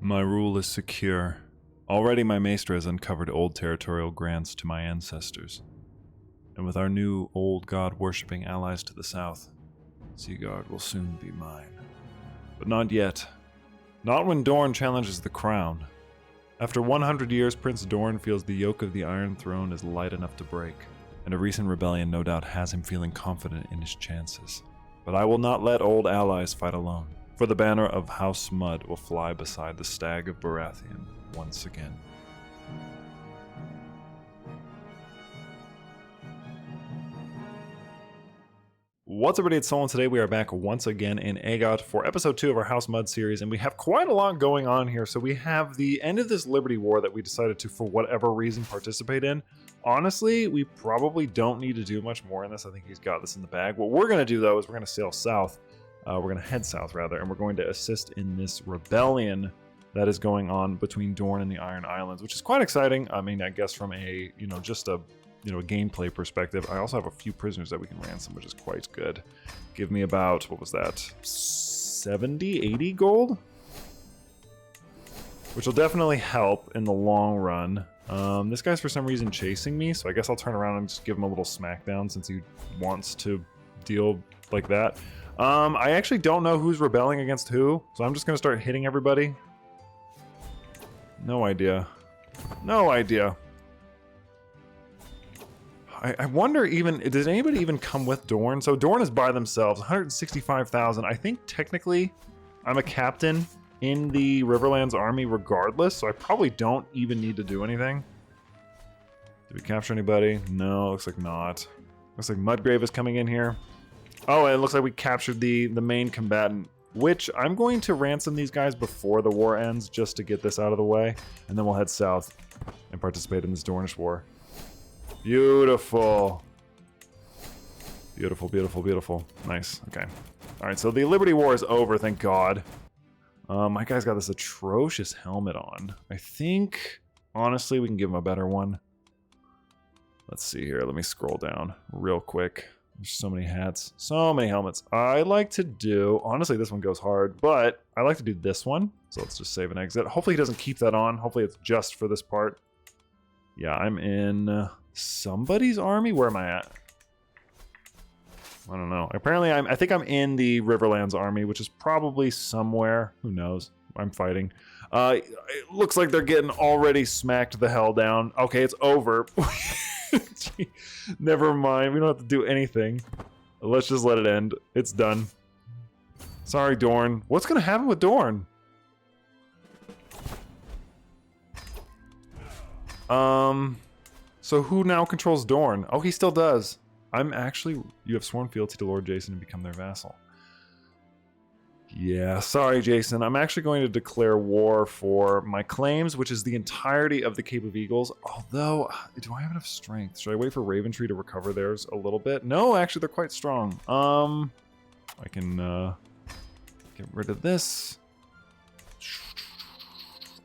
My rule is secure. Already my maester has uncovered old territorial grants to my ancestors. And with our new old god-worshipping allies to the south, Seagard will soon be mine. But not yet. Not when Dorn challenges the crown. After 100 years, Prince Dorn feels the yoke of the Iron Throne is light enough to break, and a recent rebellion no doubt has him feeling confident in his chances. But I will not let old allies fight alone, for the banner of House Mud will fly beside the Stag of Baratheon once again. What's up, everybody? It's Soule, and today we are back once again in AGOT for episode 2 of our House Mud series, and we have quite a lot going on here. So we have the end of this Liberty War that we decided to, for whatever reason, participate in. Honestly, we probably don't need to do much more in this. I think he's got this in the bag. What we're going to do, though, is we're going to sail south. We're going to head south, rather, and we're going to assist in this rebellion that is going on between Dorne and the Iron Islands, which is quite exciting. I mean, I guess from a, just a gameplay perspective. I also have a few prisoners that we can ransom, which is quite good. Give me about, what was that, 70, 80 gold? Which will definitely help in the long run. This guy's for some reason chasing me, so I guess I'll turn around and just give him a little smackdown since he wants to deal like that. I actually don't know who's rebelling against who, so I'm just going to start hitting everybody. No idea. No idea. I wonder even, does anybody even come with Dorne? So Dorne is by themselves, 165,000. I think technically I'm a captain in the Riverlands army regardless, so I probably don't even need to do anything. Did we capture anybody? No, looks like not. Looks like Mudgrave is coming in here. Oh, and it looks like we captured the main combatant, which I'm going to ransom these guys before the war ends just to get this out of the way, and then we'll head south and participate in this Dornish war. Beautiful. Beautiful, beautiful, beautiful. Nice. Okay. Alright, so the Liberty War is over, thank God. My guy's got this atrocious helmet on. I think, honestly, we can give him a better one. Let's see here. Let me scroll down real quick. There's so many hats. So many helmets. I like to do... Honestly, this one goes hard, but I like to do this one. So let's just save and exit. Hopefully he doesn't keep that on. Hopefully it's just for this part. Yeah, I'm in... somebody's army? Where am I at? I don't know. Apparently, I think I'm in the Riverlands army, which is probably somewhere. Who knows? I'm fighting. It looks like they're getting already smacked the hell down. Okay, it's over. Never mind. We don't have to do anything. Let's just let it end. It's done. Sorry, Dorne. What's going to happen with Dorne? So who now controls Dorne? Oh, he still does. You have sworn fealty to Lord Jason and become their vassal. Yeah, sorry, Jason. I'm actually going to declare war for my claims, which is the entirety of the Cape of Eagles. Although, do I have enough strength? Should I wait for Raventree to recover theirs a little bit? No, actually, they're quite strong. I can get rid of this.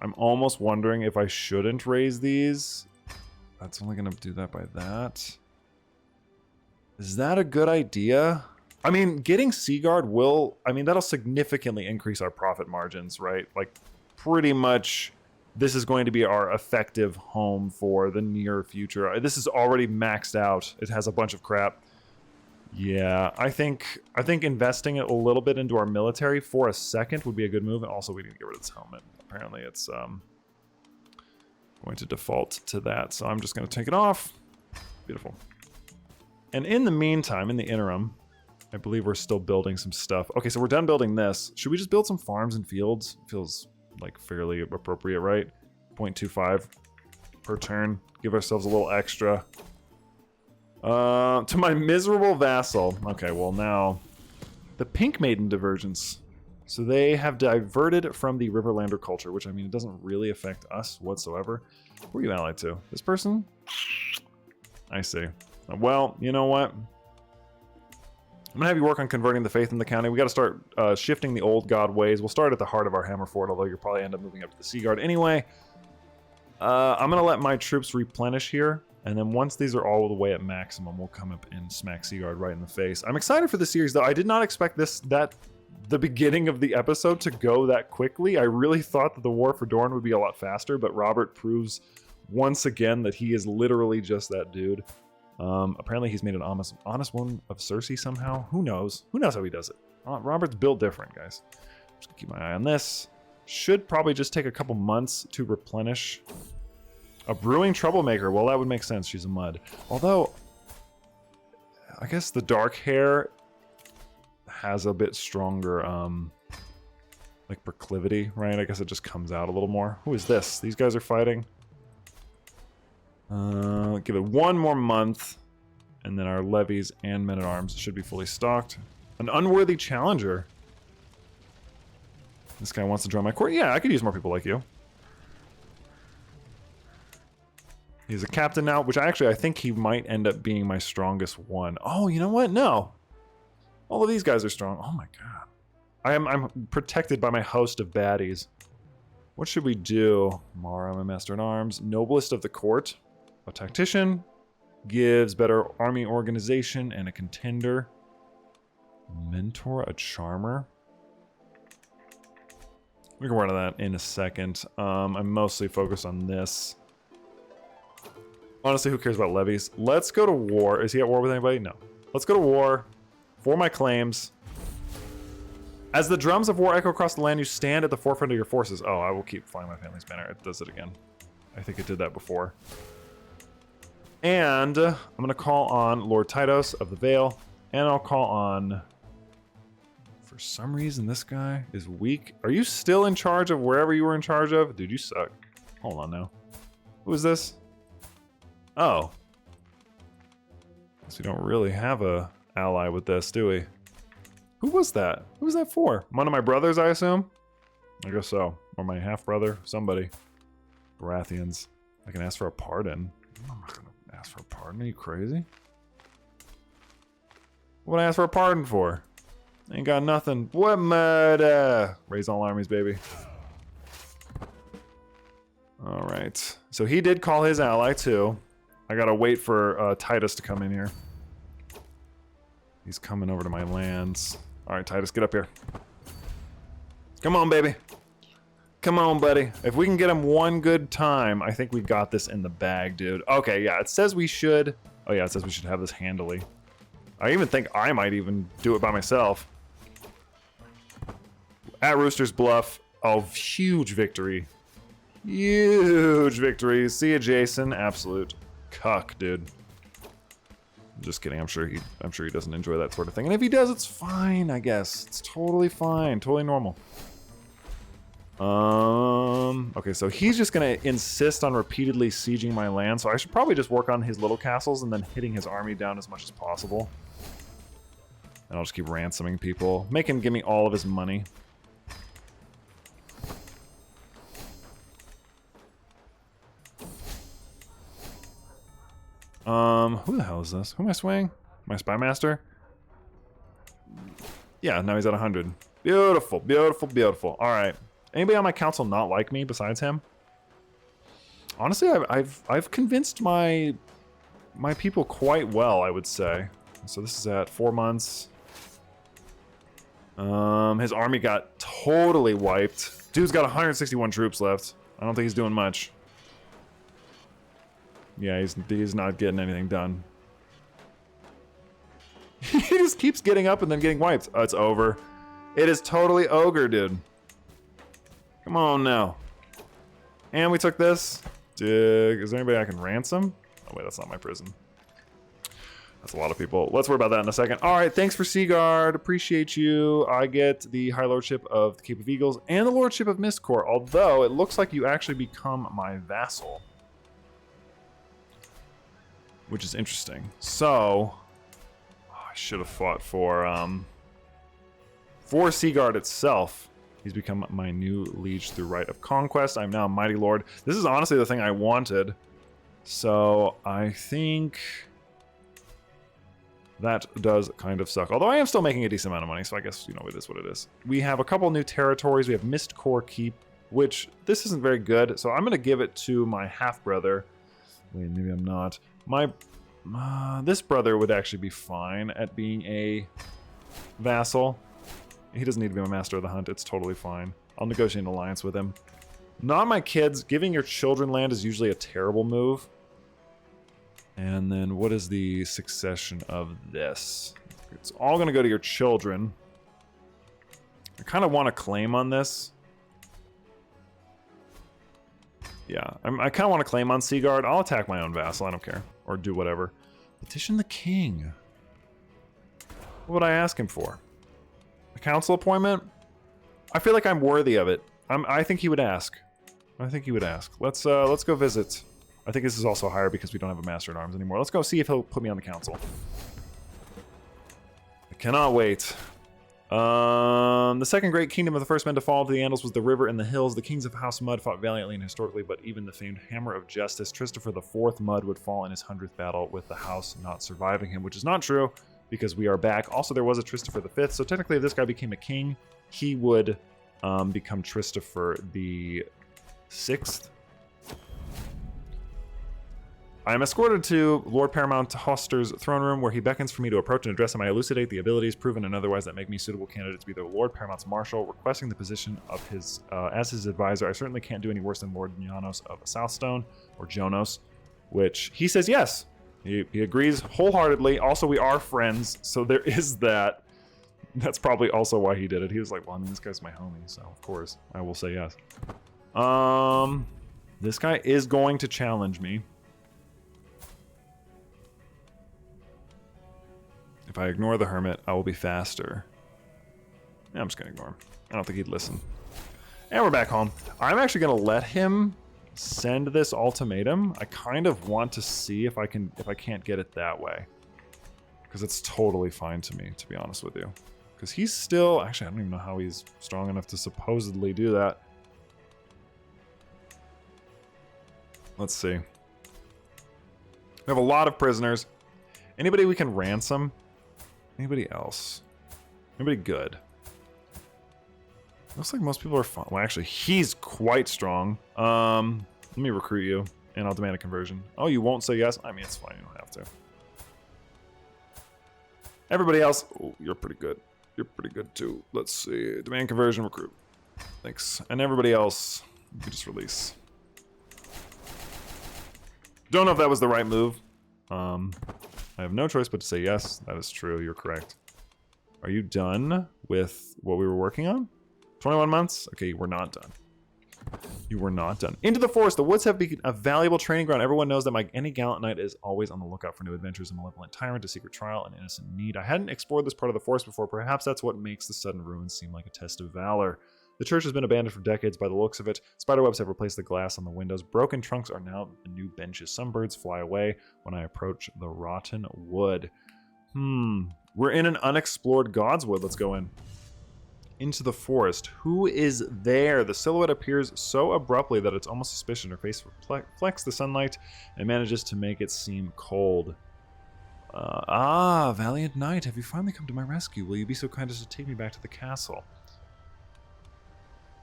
I'm almost wondering if I shouldn't raise these. That's only going to do that by that. Is that a good idea? I mean, getting Seagard will... I mean, that'll significantly increase our profit margins, right? Like, pretty much, this is going to be our effective home for the near future. This is already maxed out. It has a bunch of crap. Yeah, I think investing a little bit into our military for a second would be a good move. And also, we need to get rid of this helmet. Apparently, it's... going to default to that, so I'm just going to take it off. Beautiful. And in the meantime, in the interim, I believe we're still building some stuff. Okay, so we're done building this. Should we just build some farms and fields? Feels like fairly appropriate, right? 0.25 per turn. Give ourselves a little extra. To my miserable vassal. Okay, well now, the Pink Maiden divergence. So they have diverted from the Riverlander culture, which, I mean, it doesn't really affect us whatsoever. Who are you allied to? This person? I see. Well, you know what? I'm going to have you work on converting the faith in the county. We got to start shifting the old god ways. We'll start at the heart of our Hammerfort, although you'll probably end up moving up to the Seagard anyway. I'm going to let my troops replenish here. And then once these are all the way at maximum, we'll come up and smack Seagard right in the face. I'm excited for the series, though. I did not expect the beginning of the episode to go that quickly. I really thought that the war for Dorne would be a lot faster, but Robert proves once again that he is literally just that dude. Apparently he's made an honest one of Cersei somehow. Who knows? Who knows how he does it? Robert's built different, guys. Just gonna keep my eye on this. Should probably just take a couple months to replenish. A brewing troublemaker. Well, that would make sense. She's a mud. Although, I guess the dark hair has a bit stronger, like proclivity, right? I guess it just comes out a little more. Who is this? These guys are fighting. Give it one more month, and then our levies and men-at-arms should be fully stocked. An unworthy challenger. This guy wants to join my court. Yeah, I could use more people like you. He's a captain now, which I think he might end up being my strongest one. Oh, you know what? No. All of these guys are strong. Oh my god. I'm protected by my host of baddies. What should we do? Mara, my master-at-arms. Noblest of the court. A tactician. Gives better army organization and a contender. Mentor, a charmer. We can work on that in a second. I'm mostly focused on this. Honestly, who cares about levies? Let's go to war. Is he at war with anybody? No. Let's go to war for my claims. As the drums of war echo across the land, you stand at the forefront of your forces. Oh, I will keep flying my family's banner. It does it again. I think it did that before. And I'm going to call on Lord Tytos of the Vale. And I'll call on... For some reason, this guy is weak. Are you still in charge of wherever you were in charge of? Dude, you suck. Hold on now. Who is this? Oh. Guess we don't really have a ally with this, do we? Who was that? Who was that for? One of my brothers, I assume? I guess so. Or my half-brother. Somebody. Baratheons. I can ask for a pardon. I'm not going to ask for a pardon. Are you crazy? What would I ask for a pardon for? Ain't got nothing. What murder? Raise all armies, baby. Alright. So he did call his ally, too. I gotta wait for Titus to come in here. He's coming over to my lands. Alright, Titus, get up here. Come on, baby. Come on, buddy. If we can get him one good time, I think we got this in the bag, dude. Okay, yeah, it says we should... Oh, yeah, it says we should have this handily. I even think I might even do it by myself. At Rooster's Bluff. Oh, huge victory. Huge victory. See you, Jason. Absolute cuck, dude. Just kidding. I'm sure he doesn't enjoy that sort of thing. And if he does, it's fine, I guess. It's totally fine. Totally normal. Okay, so he's just gonna insist on repeatedly sieging my land, so I should probably just work on his little castles and then hitting his army down as much as possible. And I'll just keep ransoming people. Make him give me all of his money. Who the hell is this? Who am I swaying? My spy master? Yeah, now he's at 100. Beautiful, beautiful, beautiful. Alright. Anybody on my council not like me besides him? Honestly, I've convinced my people quite well, I would say. So this is at 4 months. His army got totally wiped. Dude's got 161 troops left. I don't think he's doing much. Yeah, he's not getting anything done. He just keeps getting up and then getting wiped. Oh, it's over. It is totally ogre, dude. Come on now. And we took this. Is there anybody I can ransom? Oh wait, that's not my prison. That's a lot of people. Let's worry about that in a second. All right, thanks for Seagard. Appreciate you. I get the High Lordship of the Cape of Eagles and the Lordship of Mistcore, although it looks like you actually become my vassal. Which is interesting. So, I should have fought for Seagard itself. He's become my new liege through right of conquest. I'm now a mighty lord. This is honestly the thing I wanted. So, I think that does kind of suck. Although I am still making a decent amount of money, so I guess, you know, it is what it is. We have a couple new territories. We have Mistcore Keep, which this isn't very good. So I'm going to give it to my half-brother. Wait, maybe I'm not. This brother would actually be fine at being a vassal. He doesn't need to be my master of the hunt. It's totally fine. I'll negotiate an alliance with him. Not my kids. Giving your children land is usually a terrible move. And then what is the succession of this? It's all going to go to your children. I kind of want to claim on this. Yeah, I kind of want to claim on Seagard. I'll attack my own vassal. I don't care. Or do whatever. Petition the king. What would I ask him for? A council appointment? I feel like I'm worthy of it. I think he would ask. I think he would ask. Let's go visit. I think this is also higher because we don't have a master at arms anymore. Let's go see if he'll put me on the council. I cannot wait. The second great kingdom of the first men to fall to the Andals was the river and the hills. The kings of House Mud fought valiantly and historically, but even the famed Hammer of Justice, Christopher IV Mud, would fall in his 100th battle with the house not surviving him, which is not true because we are back. Also, there was a Christopher V, so technically if this guy became a king, he would become Christopher the VI. I am escorted to Lord Paramount Hoster's throne room, where he beckons for me to approach and address him. I elucidate the abilities, proven and otherwise, that make me suitable candidate to be the Lord Paramount's marshal, requesting the position of his as his advisor. I certainly can't do any worse than Lord Janos of Southstone, or Jonos, which he says yes. He agrees wholeheartedly. Also, we are friends, so there is that. That's probably also why he did it. He was like, well, I mean, this guy's my homie, so of course I will say yes. This guy is going to challenge me. If I ignore the hermit, I will be faster. Yeah, I'm just gonna ignore him. I don't think he'd listen. And we're back home. I'm actually gonna let him send this ultimatum. I kind of want to see if I can't get it that way. Because it's totally fine to me, to be honest with you. Because he's still, actually I don't even know how he's strong enough to supposedly do that. Let's see. We have a lot of prisoners. Anybody we can ransom? Anybody else? Anybody good? Looks like most people are fine. Well, actually, he's quite strong. Let me recruit you, and I'll demand a conversion. Oh, you won't say yes? I mean, it's fine. You don't have to. Everybody else, oh, you're pretty good. You're pretty good, too. Let's see. Demand conversion, recruit. Thanks. And everybody else, you can just release. Don't know if that was the right move. I have no choice but to say yes. That is true. You're correct. Are you done with what we were working on? 21 months? Okay, you were not done. You were not done. Into the forest. The woods have become a valuable training ground. Everyone knows that any gallant knight is always on the lookout for new adventures, a malevolent tyrant, a secret trial, and innocent need. I hadn't explored this part of the forest before. Perhaps that's what makes the sudden ruins seem like a test of valor. The church has been abandoned for decades by the looks of it. Spiderwebs have replaced the glass on the windows. Broken trunks are now the new benches. Some birds fly away when I approach the rotten wood. We're in an unexplored Godswood. Let's go in. Into the forest. Who is there? The silhouette appears so abruptly that it's almost suspicious. Her face reflects the sunlight and manages to make it seem cold. Valiant knight, have you finally come to my rescue? Will you be so kind as to take me back to the castle?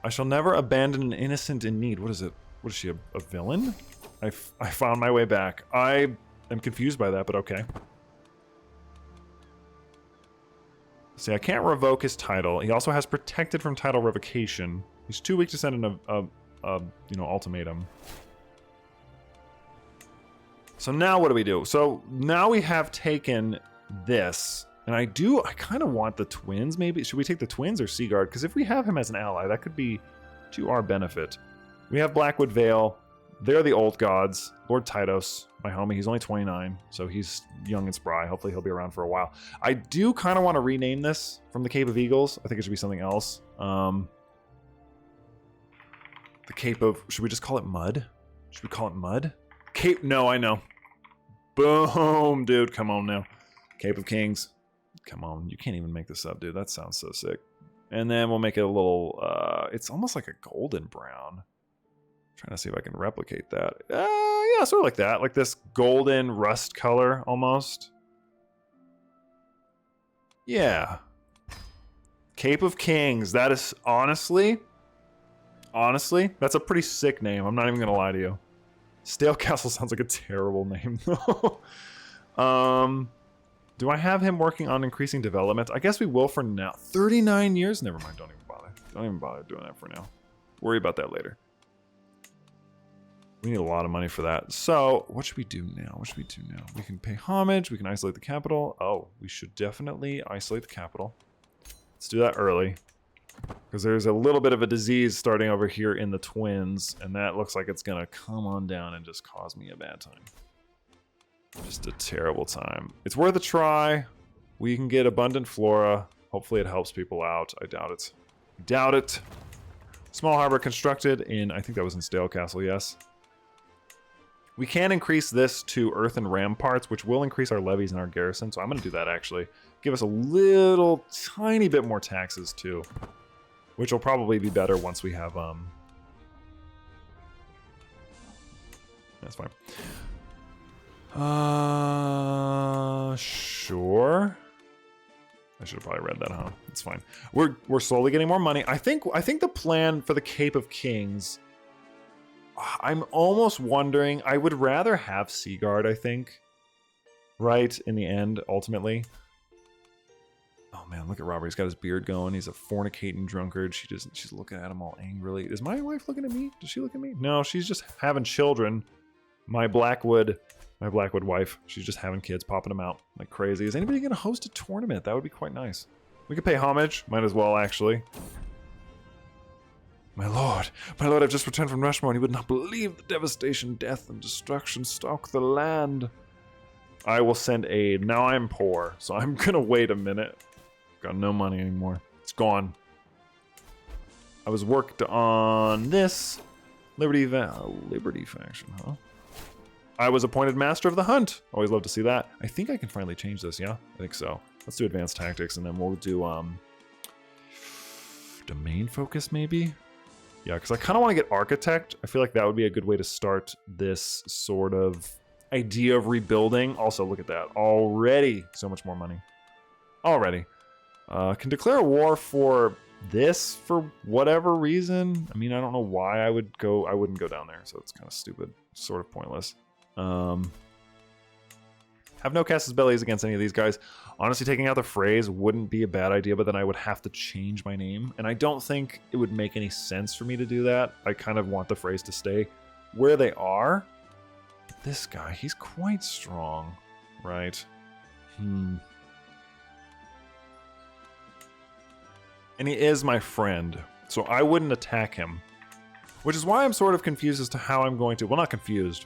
I shall never abandon an innocent in need. What is it? What is she, a villain? I found my way back. I am confused by that, but okay. See, I can't revoke his title. He also has protected from title revocation. He's too weak to send in a ultimatum. So now what do we do? So now we have taken this. And I kind of want the twins, maybe. Should we take the twins or Seagard? Because if we have him as an ally, that could be to our benefit. We have Blackwood Vale. They're the old gods. Lord Tytos, my homie, he's only 29, so he's young and spry. Hopefully he'll be around for a while. I do kind of want to rename this from the Cape of Eagles. I think it should be something else. The Cape of... Should we just call it Mud? Should we call it Mud? Cape... No, I know. Boom, dude. Come on now. Cape of Kings. Come on. You can't even make this up, dude. That sounds so sick. And then we'll make it a little... it's almost like a golden brown. Trying to see if I can replicate that. Yeah, sort of like that. Like this golden rust color, almost. Yeah. Cape of Kings. That is honestly, that's a pretty sick name. I'm not even going to lie to you. Stale Castle sounds like a terrible name, though. Do I have him working on increasing development? I guess we will for now. 39 years? Never mind, don't even bother. Don't even bother doing that for now. Worry about that later. We need a lot of money for that. So, what should we do now? What should we do now? We can pay homage. We can isolate the capital. Oh, we should definitely isolate the capital. Let's do that early. Because there's a little bit of a disease starting over here in the Twins. And that looks like it's going to come on down and just cause me a bad time. Just a terrible time. It's worth a try. We can get abundant flora. Hopefully it helps people out. I doubt it. I doubt it. Small harbor constructed in, I think that was in Stale Castle, yes. We can increase this to earthen ramparts, which will increase our levies and our garrison. So I'm going to do that, actually. Give us a little tiny bit more taxes, too. Which will probably be better once we have... That's fine. Sure. I should have probably read that, huh? It's fine. We're slowly getting more money. I think the plan for the Cape of Kings... I'm almost wondering, I would rather have Seagard, I think. Right, in the end, ultimately. Oh man, look at Robert. He's got his beard going. He's a fornicating drunkard. She's looking at him all angrily. Is my wife looking at me? Does she look at me? No, she's just having children. My Blackwood wife, she's just having kids, popping them out like crazy. Is anybody going to host a tournament? That would be quite nice. We could pay homage. Might as well, actually. My lord, I've just returned from Rushmore, and you would not believe the devastation, death, and destruction stalk the land. I will send aid. Now I'm poor, so I'm gonna wait a minute. Got no money anymore. It's gone. I was worked on this. Liberty faction, huh? I was appointed Master of the Hunt. Always love to see that. I think I can finally change this, yeah? I think so. Let's do Advanced Tactics, and then we'll do, Domain Focus, maybe? Yeah, because I kind of want to get Architect. I feel like that would be a good way to start this sort of idea of rebuilding. Also, look at that. Already so much more money. Already. Can declare a war for this for whatever reason. I mean, I don't know why I wouldn't go down there, so it's kind of stupid. Sort of pointless. Have no Casus Bellis against any of these guys. Honestly, taking out the phrase wouldn't be a bad idea, but then I would have to change my name. And I don't think it would make any sense for me to do that. I kind of want the phrase to stay where they are. This guy, he's quite strong, right? And he is my friend, so I wouldn't attack him. Which is why I'm sort of confused as to how I'm going to... Well, not confused.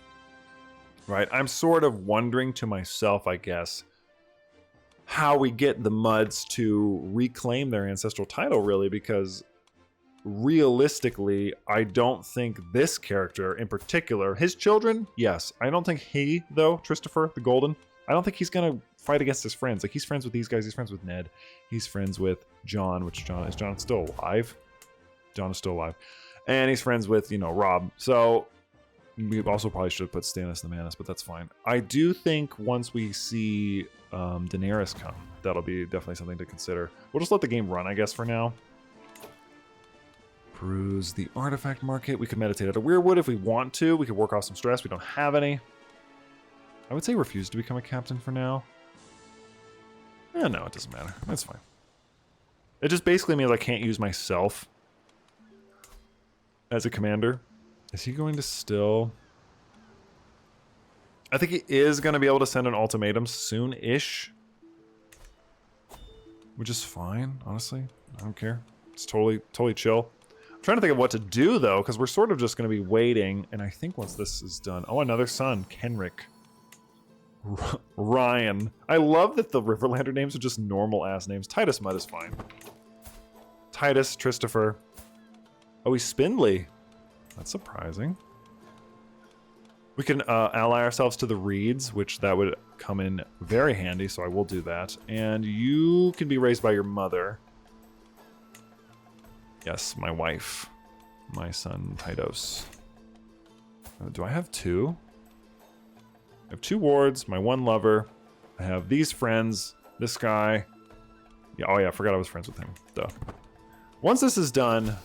Right? I'm sort of wondering to myself, I guess, how we get the Muds to reclaim their ancestral title, really, because realistically, I don't think this character in particular, his children, yes. I don't think he, though, Christopher the Golden, I don't think he's going to fight against his friends. Like, he's friends with these guys, he's friends with Ned, he's friends with John, which John, is John still alive? John is still alive. And he's friends with, you know, Rob. So we also probably should have put Stannis the Manus, but that's fine. I do think once we see Daenerys come, that'll be definitely something to consider. We'll just let the game run, I guess, for now. Peruse the artifact market. We could meditate at a Weirwood if we want to. We could work off some stress. We don't have any. I would say refuse to become a captain for now. Eh, no, it doesn't matter. That's fine. It just basically means I can't use myself as a commander. Is he going to still... I think he is going to be able to send an ultimatum soon-ish. Which is fine, honestly. I don't care. It's totally chill. I'm trying to think of what to do, though, because we're sort of just going to be waiting. And I think once this is done... Oh, another son, Kenrick. Ryan. I love that the Riverlander names are just normal-ass names. Titus Mudd is fine. Titus, Christopher. Oh, he's Spindly. That's surprising. We can ally ourselves to the Reeds, which that would come in very handy, so I will do that. And you can be raised by your mother. Yes, my wife. My son, Titus. Do I have two? I have two wards, my one lover. I have these friends, this guy. Yeah, oh yeah, I forgot I was friends with him. Duh. Once this is done...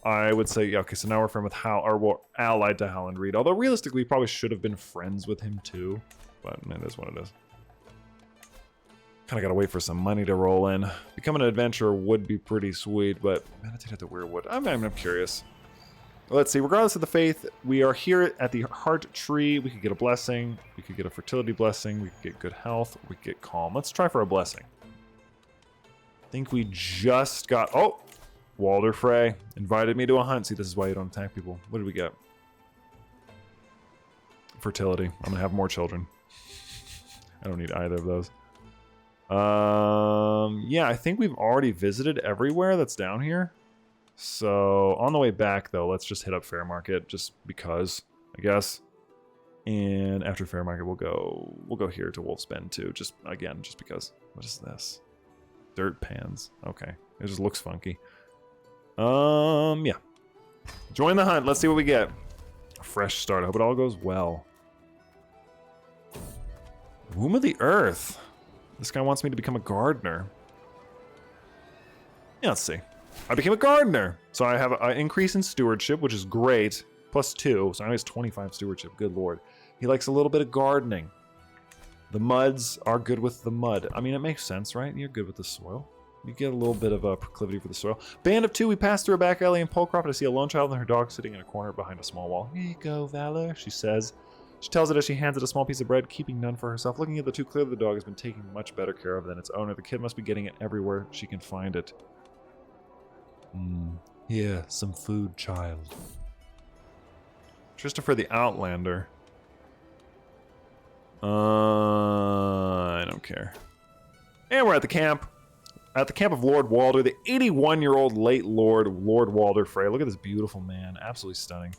I would say, yeah, okay, so now we're friends with Hal, or we're allied to Howland Reed. Although realistically, we probably should have been friends with him too. But it is what it is. Kind of gotta wait for some money to roll in. Becoming an adventurer would be pretty sweet, but meditate at the weirwood. I'm curious. Let's see. Regardless of the faith, we are here at the heart tree. We could get a blessing. We could get a fertility blessing. We could get good health. We could get calm. Let's try for a blessing. I think we just got... Oh! Walder Frey invited me to a hunt. See, this is why you don't attack people. What did we get? Fertility. I'm gonna have more children. I don't need either of those. Yeah, I think we've already visited everywhere that's down here. So on the way back, though, let's just hit up Fair Market, just because, I guess. And after Fair Market, we'll go here to Wolf's Bend too. Just because. What is this? Dirt pans. Okay, it just looks funky. Yeah. Join the hunt. Let's see what we get. A fresh start. I hope it all goes well. Womb of the Earth. This guy wants me to become a gardener. Yeah, let's see. I became a gardener. So I have an increase in stewardship, which is great. +2. So now he's 25 stewardship. Good lord. He likes a little bit of gardening. The muds are good with the mud. I mean, it makes sense, right? You're good with the soil. You get a little bit of a proclivity for the soil. Band of 2, we pass through a back alley in Polcroft. I see a lone child and her dog sitting in a corner behind a small wall. Here you go, Valor, she says. She tells it as she hands it a small piece of bread, keeping none for herself. Looking at the two, clearly the dog has been taken much better care of than its owner. The kid must be getting it everywhere she can find it. Here, some food, child. Christopher the Outlander. I don't care. And we're at the camp. At the camp of Lord Walder, the 81-year-old late Lord Walder Frey. Look at this beautiful man. Absolutely stunning.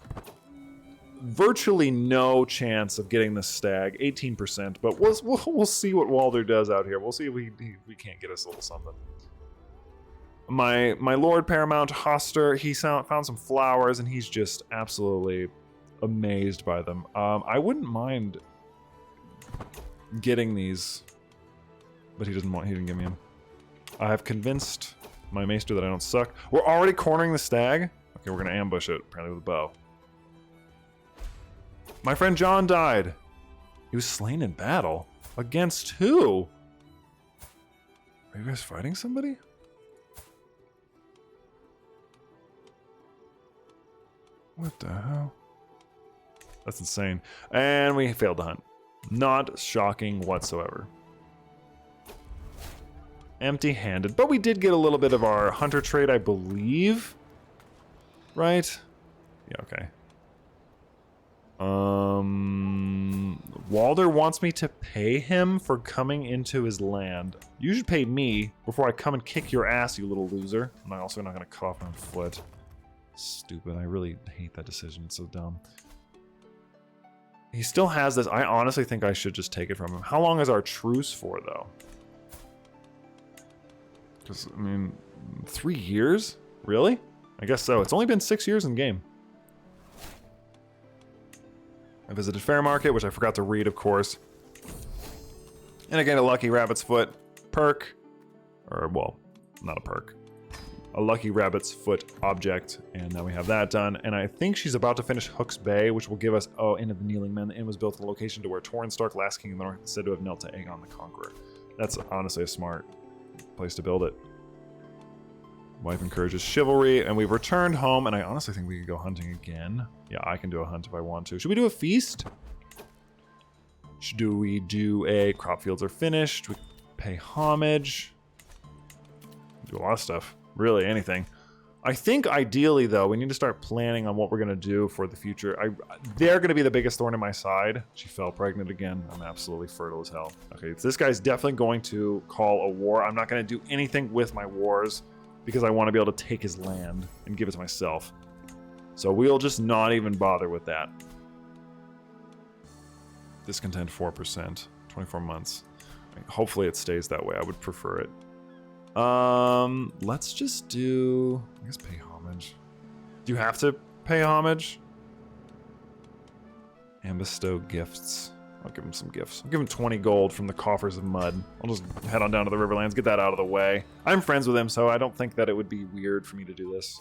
Virtually no chance of getting this stag. 18%. But we'll see what Walder does out here. We'll see if we can't get us a little something. My Lord Paramount Hoster, he found some flowers, and he's just absolutely amazed by them. I wouldn't mind getting these, but he didn't give me them. I have convinced my maester that I don't suck. We're already cornering the stag? Okay, we're gonna ambush it, apparently with a bow. My friend John died. He was slain in battle. Against who? Are you guys fighting somebody? What the hell? That's insane. And we failed the hunt. Not shocking whatsoever. Empty-handed. But we did get a little bit of our hunter trait, I believe. Right? Yeah, okay. Walder wants me to pay him for coming into his land. You should pay me before I come and kick your ass, you little loser. I'm also not going to cut off my foot. Stupid. I really hate that decision. It's so dumb. He still has this. I honestly think I should just take it from him. How long is our truce for, though? Because, I mean, 3 years? Really? I guess so. It's only been 6 years in game. I visited Fair Market, which I forgot to read, of course. And I get a Lucky Rabbit's Foot perk. Or, well, not a perk. A Lucky Rabbit's Foot object. And now we have that done. And I think she's about to finish Hook's Bay, which will give us... Oh, Inn of the Kneeling Men. The inn was built at the location to where Torrhen Stark, last king of the north, is said to have knelt to Aegon the Conqueror. That's honestly a smart place to build it. Wife encourages chivalry, and we've returned home, and I honestly think we could go hunting again. Yeah, I can do a hunt if I want to. Should we do a feast? Do we do a crop fields are finished? We pay homage. Do a lot of stuff. Really, anything. I think ideally, though, we need to start planning on what we're going to do for the future. They're going to be the biggest thorn in my side. She fell pregnant again. I'm absolutely fertile as hell. Okay, so this guy's definitely going to call a war. I'm not going to do anything with my wars because I want to be able to take his land and give it to myself. So we'll just not even bother with that. Discontent 4%, 24 months. Hopefully it stays that way. I would prefer it. Let's just do, I guess, pay homage. Do you have to pay homage? And bestow gifts. I'll give him some gifts. I'll give him 20 gold from the coffers of mud. I'll just head on down to the Riverlands, get that out of the way. I'm friends with him, so I don't think that it would be weird for me to do this.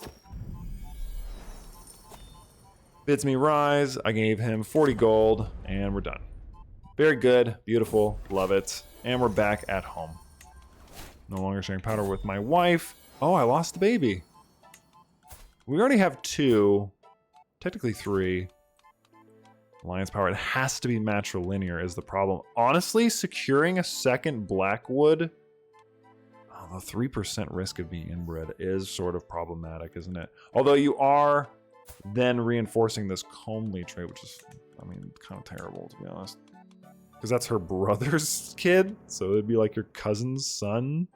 Bids me rise. I gave him 40 gold, and we're done. Very good. Beautiful. Love it. And we're back at home. No longer sharing power with my wife. Oh, I lost the baby. We already have 2. Technically 3. Alliance power. It has to be matrilinear is the problem. Honestly, securing a second Blackwood, the 3% risk of being inbred is sort of problematic, isn't it? Although you are then reinforcing this comely trait, which is, I mean, kind of terrible, to be honest. Because that's her brother's kid, so it'd be like your cousin's son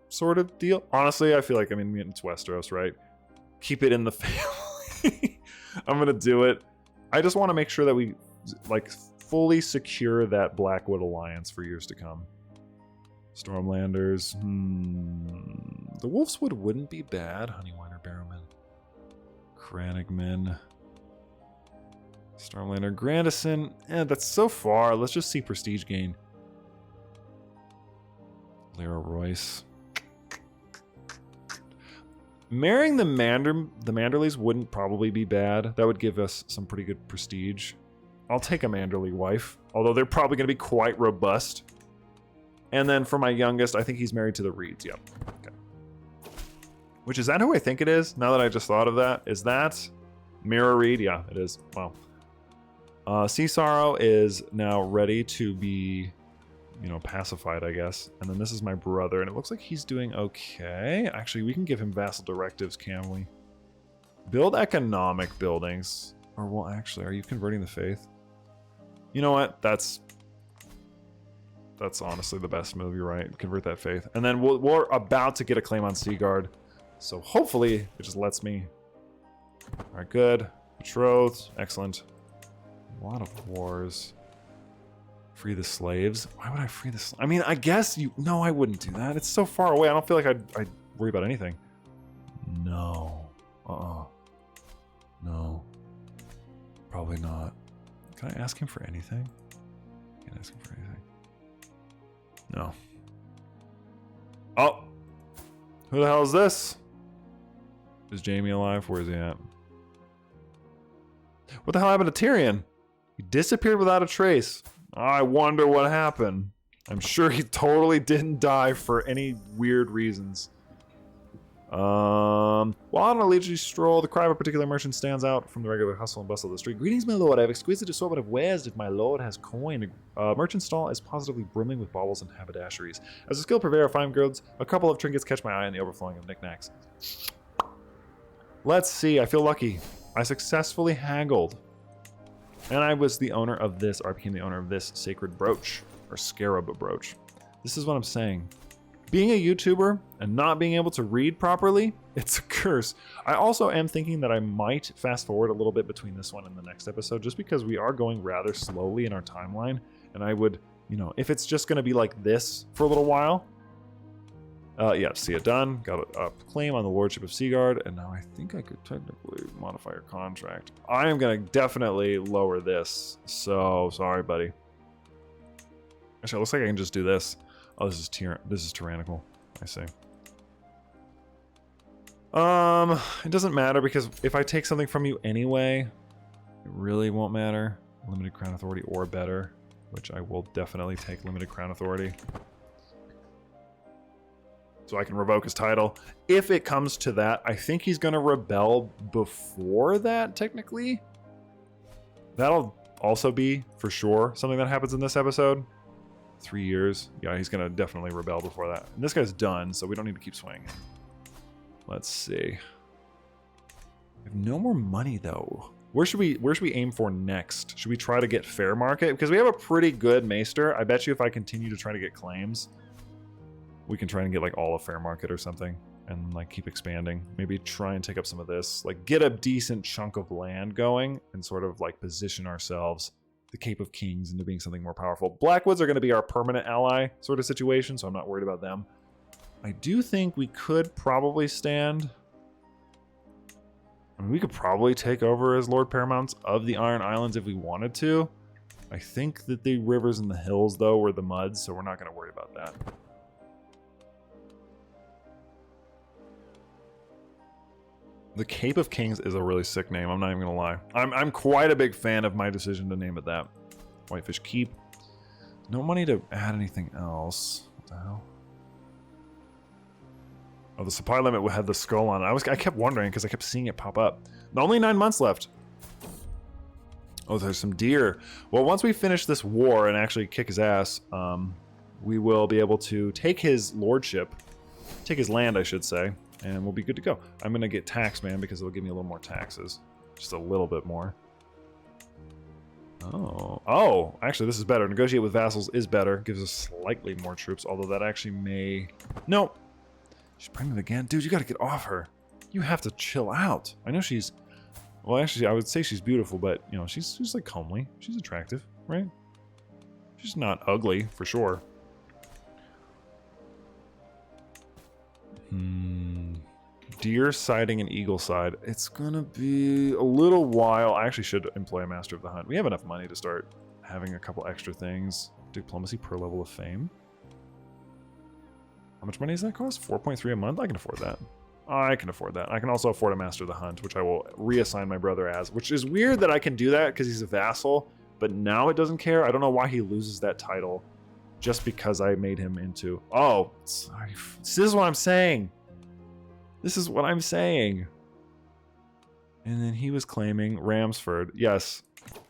sort of deal. Honestly, I feel like, I mean, it's Westeros, right? Keep it in the family. I'm gonna do it. I just want to make sure that we, like, fully secure that Blackwood alliance for years to come. Stormlanders. The Wolfswood wouldn't be bad. Honeywiner Barrowman. Kranigman. Stormlander Grandison. That's so far. Let's just see prestige gain. Lyra Royce. Marrying the Manderleys wouldn't probably be bad. That would give us some pretty good prestige. I'll take a Manderley wife, although they're probably going to be quite robust. And then for my youngest, I think he's married to the Reeds. Yep. Okay. Which, is that who I think it is? Now that I just thought of that. Is that Mira Reed? Yeah, it is. Wow. Sea Sorrow is now ready to be, you know, pacified, I guess. And then this is my brother, and it looks like he's doing okay. Actually, we can give him vassal directives, can we? Build economic buildings. Or, well, actually, are you converting the faith? You know what? That's honestly the best move. You're right. Convert that faith. And then we're about to get a claim on Seagard. So hopefully it just lets me. All right, good. Betrothed. Excellent. A lot of wars. Free the slaves. Why would I free the slaves? I mean, I guess you... No, I wouldn't do that. It's so far away. I don't feel like I'd worry about anything. No. No. Probably not. Can I ask him for anything? Can't ask him for anything. No. Oh! Who the hell is this? Is Jamie alive? Where is he at? What the hell happened to Tyrion? He disappeared without a trace. I wonder what happened. I'm sure he totally didn't die for any weird reasons. While on a leisurely stroll, the cry of a particular merchant stands out from the regular hustle and bustle of the street. Greetings, my lord. I have exquisite assortment of wares if my lord has coin. Merchant stall is positively brimming with baubles and haberdasheries. As a skilled purveyor of fine goods, a couple of trinkets catch my eye in the overflowing of knickknacks. Let's see. I feel lucky. I successfully haggled. And I was the owner of this, or I became the owner of this sacred brooch, or scarab brooch. This is what I'm saying. Being a YouTuber and not being able to read properly, it's a curse. I also am thinking that I might fast forward a little bit between this one and the next episode, just because we are going rather slowly in our timeline. And I would, you know, if it's just going to be like this for a little while. Yeah, see it done. Got a claim on the Lordship of Seagard, and now I think I could technically modify your contract. I am going to definitely lower this. So, sorry, buddy. Actually, it looks like I can just do this. Oh, this is tyrannical. I see. It doesn't matter because if I take something from you anyway, it really won't matter. Limited Crown Authority or better, which I will definitely take Limited Crown Authority. So I can revoke his title. If it comes to that, I think he's going to rebel before that, technically. That'll also be, for sure, something that happens in this episode. 3 years. Yeah, he's going to definitely rebel before that. And this guy's done, so we don't need to keep swinging. Let's see. We have no more money, though. Where should we aim for next? Should we try to get fair market? Because we have a pretty good maester. I bet you if I continue to try to get claims, we can try and get like all of fair market or something and like keep expanding. Maybe try and take up some of this. Like get a decent chunk of land going and sort of like position ourselves, the Cape of Kings, into being something more powerful. Blackwoods are going to be our permanent ally sort of situation, so I'm not worried about them. I do think we could probably stand... I mean, we could probably take over as Lord Paramounts of the Iron Islands if we wanted to. I think that the rivers and the hills, though, were the muds, so we're not going to worry about that. The Cape of Kings is a really sick name, I'm not even going to lie. I'm quite a big fan of my decision to name it that. Whitefish Keep. No money to add anything else. What the hell? Oh, the supply limit had the skull on it. I kept wondering because I kept seeing it pop up. Only 9 months left. Oh, there's some deer. Well, once we finish this war and actually kick his ass, we will be able to take his lordship, take his land, I should say, and we'll be good to go. I'm going to get tax man because it'll give me a little more taxes. Just a little bit more. Oh, actually this is better. Negotiate with vassals is better. Gives us slightly more troops, although that actually may... No. She's pregnant again? Dude, you gotta get off her. You have to chill out. I know she's... Well, actually, I would say she's beautiful, but, you know, she's like comely. She's attractive, right? She's not ugly, for sure. Deer siding and eagle side. It's gonna be a little while. I actually should employ a master of the hunt. We have enough money to start having a couple extra things. Diplomacy per level of fame. How much money does that cost? 4.3 a month? I can afford that. I can afford that. I can also afford a master of the hunt, which I will reassign my brother as, which is weird that I can do that because he's a vassal, but now it doesn't care. I don't know why he loses that title just because I made him into... Oh, sorry. This is what I'm saying. This is what I'm saying. And then he was claiming Ramsford. Yes.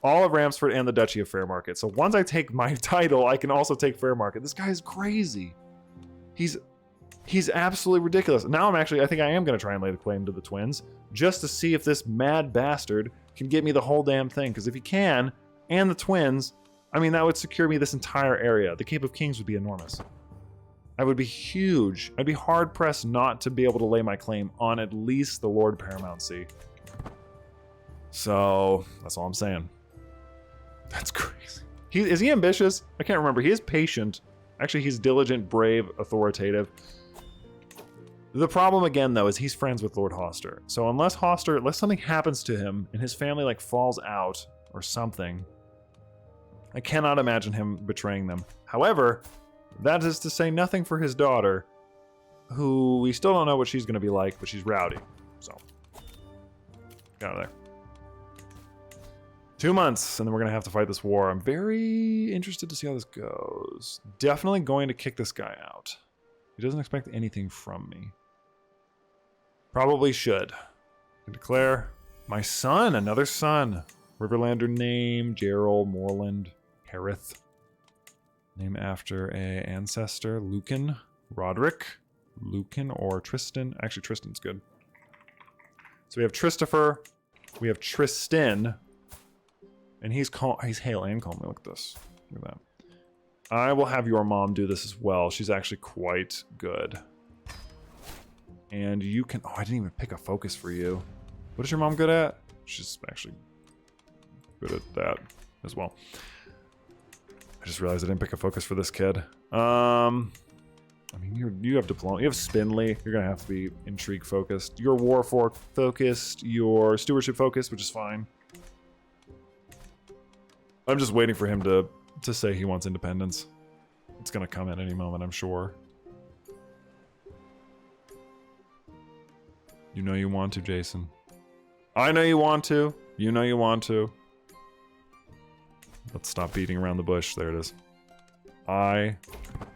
All of Ramsford and the Duchy of Fairmarket. So once I take my title, I can also take Fairmarket. This guy is crazy. He's absolutely ridiculous. Now I think I am going to try and lay the claim to the twins, just to see if this mad bastard can get me the whole damn thing. Because if he can, and the twins, I mean, that would secure me this entire area. The Cape of Kings would be enormous. I would be huge. I'd be hard-pressed not to be able to lay my claim on at least the Lord Paramountcy. So, that's all I'm saying. That's crazy. Is he ambitious? I can't remember. He is patient. Actually, he's diligent, brave, authoritative. The problem again, though, is he's friends with Lord Hoster. So unless something happens to him and his family like falls out or something, I cannot imagine him betraying them. However, that is to say nothing for his daughter, who we still don't know what she's going to be like, but she's rowdy. So, get out of there. 2 months, and then we're going to have to fight this war. I'm very interested to see how this goes. Definitely going to kick this guy out. He doesn't expect anything from me. Probably should. I declare my son, another son. Riverlander name, Gerald, Moreland, Harith. Name after a ancestor, Lucan, Roderick, Lucan, or Tristan. Actually, Tristan's good. So we have Christopher, we have Tristan, and he's hail and calm. Look at this. Look at that. I will have your mom do this as well. She's actually quite good. And you can... Oh, I didn't even pick a focus for you. What is your mom good at? She's actually good at that as well. I just realized I didn't pick a focus for this kid. I mean, you have diplomacy. You have Spindly. You're going to have to be intrigue focused. You're war focused. You're stewardship focused, which is fine. I'm just waiting for him to say he wants independence. It's going to come at any moment, I'm sure. You know you want to, Jason. I know you want to. You know you want to. Let's stop beating around the bush. There it is. I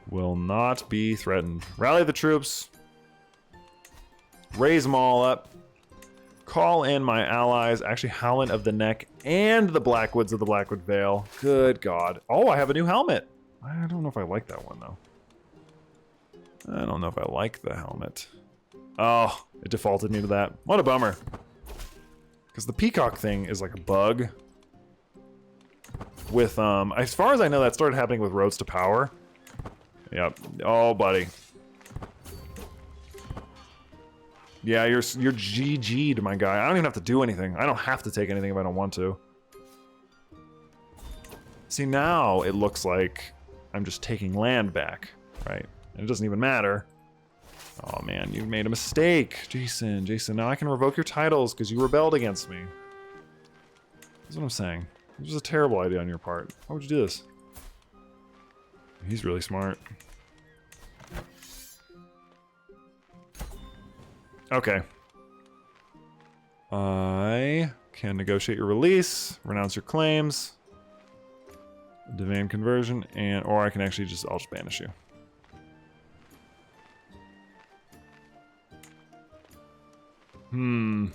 will not be threatened. Rally the troops. Raise them all up. Call in my allies. Actually, Howland of the Neck and the Blackwoods of the Blackwood Vale. Good God. Oh, I have a new helmet. I don't know if I like that one, though. I don't know if I like the helmet. Oh, it defaulted me to that. What a bummer. Because the peacock thing is like a bug. With, as far as I know, that started happening with Roads to Power. Yep. Oh, buddy. Yeah, you're GG'd, my guy. I don't even have to do anything. I don't have to take anything if I don't want to. See, now it looks like I'm just taking land back, right? And it doesn't even matter. Oh, man, you made a mistake. Jason, now I can revoke your titles because you rebelled against me. That's what I'm saying. This was a terrible idea on your part. Why would you do this? He's really smart. Okay. I can negotiate your release, renounce your claims, demand conversion, or I can actually I'll just banish you. Disband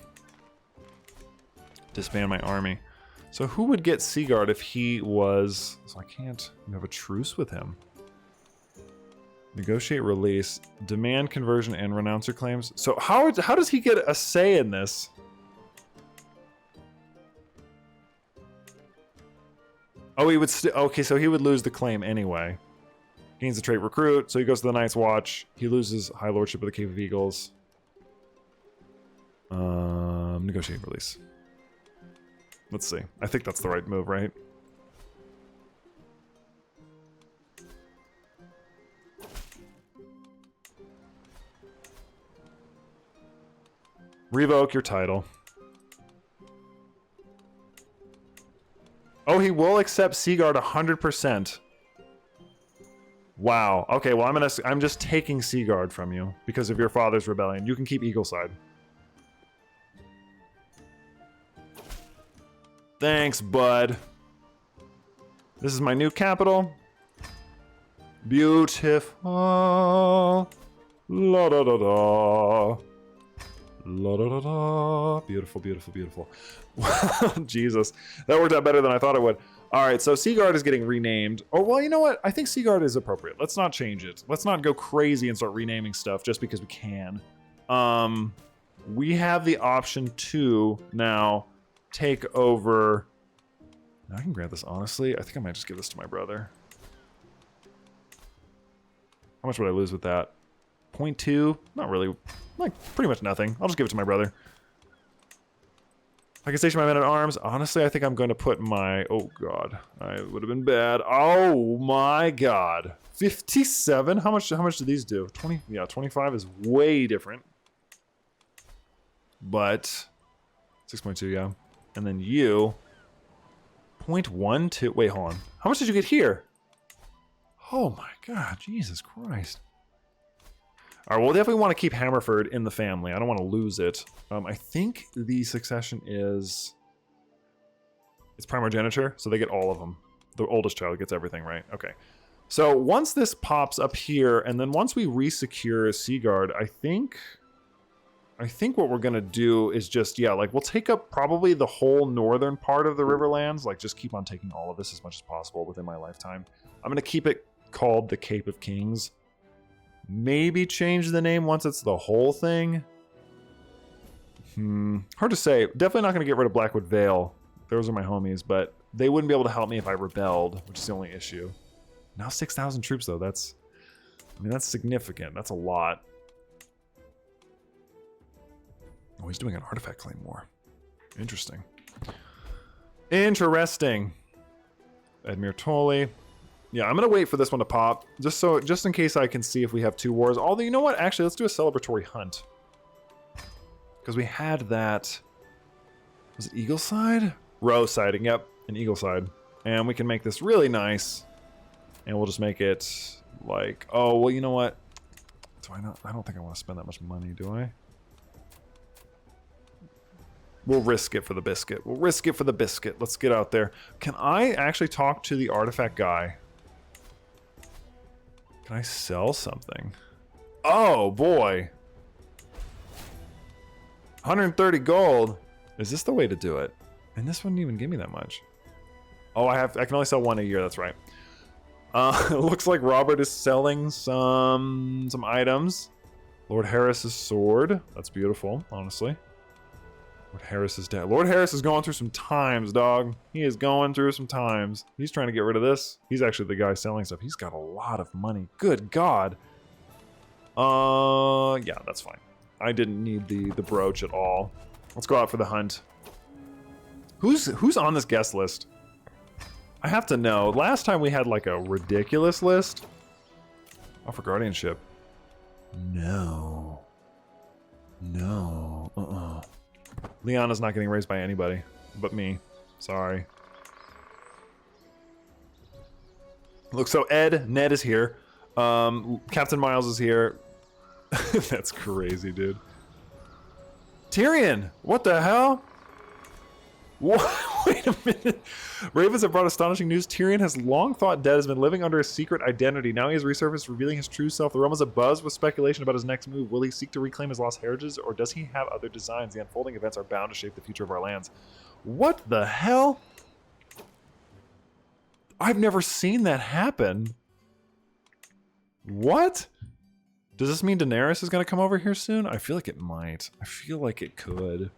my army. So who would get Seagard if he was... So I can't... You have a truce with him. Negotiate release. Demand conversion and renouncer claims. So how does he get a say in this? Oh, he would... Okay, so he would lose the claim anyway. Gains the trait recruit, so he goes to the Night's Watch. He loses High Lordship of the Cape of Eagles. Negotiate release. Let's see. I think that's the right move, right? Revoke your title. Oh, he will accept Seagard 100%. Wow. Okay, well I'm just taking Seagard from you because of your father's rebellion. You can keep Eagleside. Thanks, bud. This is my new capital. Beautiful. La da da da. La da da da. Beautiful, beautiful, beautiful. Jesus. That worked out better than I thought it would. Alright, so Seagard is getting renamed. Oh, well, you know what? I think Seagard is appropriate. Let's not change it. Let's not go crazy and start renaming stuff just because we can. We have the option to now take over... I can grant this, honestly. I think I might just give this to my brother. How much would I lose with that? 0.2? Not really. Like, pretty much nothing. I'll just give it to my brother. I can station my men at arms. Honestly, I think I'm going to put my... Oh, God. I would have been bad. Oh, my God. 57? How much do these do? 20? Yeah, 25 is way different. But... 6.2, yeah. And then you... 0.12... Wait, hold on. How much did you get here? Oh, my God. Jesus Christ. All right, well, definitely want to keep Hammerford in the family. I don't want to lose it. I think the succession is... It's primogeniture, so they get all of them. The oldest child gets everything, right? Okay. So once this pops up here, and then once we resecure Seagard, I think what we're going to do is just, yeah, like, we'll take up probably the whole northern part of the Riverlands. Like, just keep on taking all of this as much as possible within my lifetime. I'm going to keep it called the Cape of Kings. Maybe change the name once it's the whole thing. Hard to say. Definitely not going to get rid of Blackwood Vale. Those are my homies, but they wouldn't be able to help me if I rebelled, which is the only issue. Now 6,000 troops, though. That's significant. That's a lot. Oh, he's doing an artifact claim war. Interesting. Interesting. Edmure Tully. Yeah, I'm gonna wait for this one to pop, just in case I can see if we have two wars. Although, you know what? Actually, let's do a celebratory hunt. Because we had that... Was it Eagleside? Row siding, yep, an Eagleside. And we can make this really nice. And we'll just make it like... Oh, well, you know what? Do I not? I don't think I want to spend that much money, do I? We'll risk it for the biscuit. We'll risk it for the biscuit. Let's get out there. Can I actually talk to the artifact guy? Can I sell something? Oh, boy. 130 gold. Is this the way to do it? And this wouldn't even give me that much. Oh, I can only sell one a year. That's right. It looks like Robert is selling some items. Lord Harris's sword. That's beautiful, honestly. Lord Harris is dead. Lord Harris is going through some times, dog. He is going through some times. He's trying to get rid of this. He's actually the guy selling stuff. He's got a lot of money. Good God. Yeah, that's fine. I didn't need the brooch at all. Let's go out for the hunt. Who's on this guest list? I have to know. Last time we had like a ridiculous list. Oh, for guardianship. No. No. Liana's not getting raised by anybody but me. Sorry. Look, so Ned is here. Captain Miles is here. That's crazy, dude. Tyrion! What the hell? What? Wait a minute. Ravens have brought astonishing news. Tyrion has long thought dead, has been living under a secret identity. Now he has resurfaced, revealing his true self. The realm is abuzz with speculation about his next move. Will he seek to reclaim his lost heritage, or does he have other designs? The unfolding events are bound to shape the future of our lands. What the hell? I've never seen that happen. What? Does this mean Daenerys is going to come over here soon? I feel like it might. I feel like it could.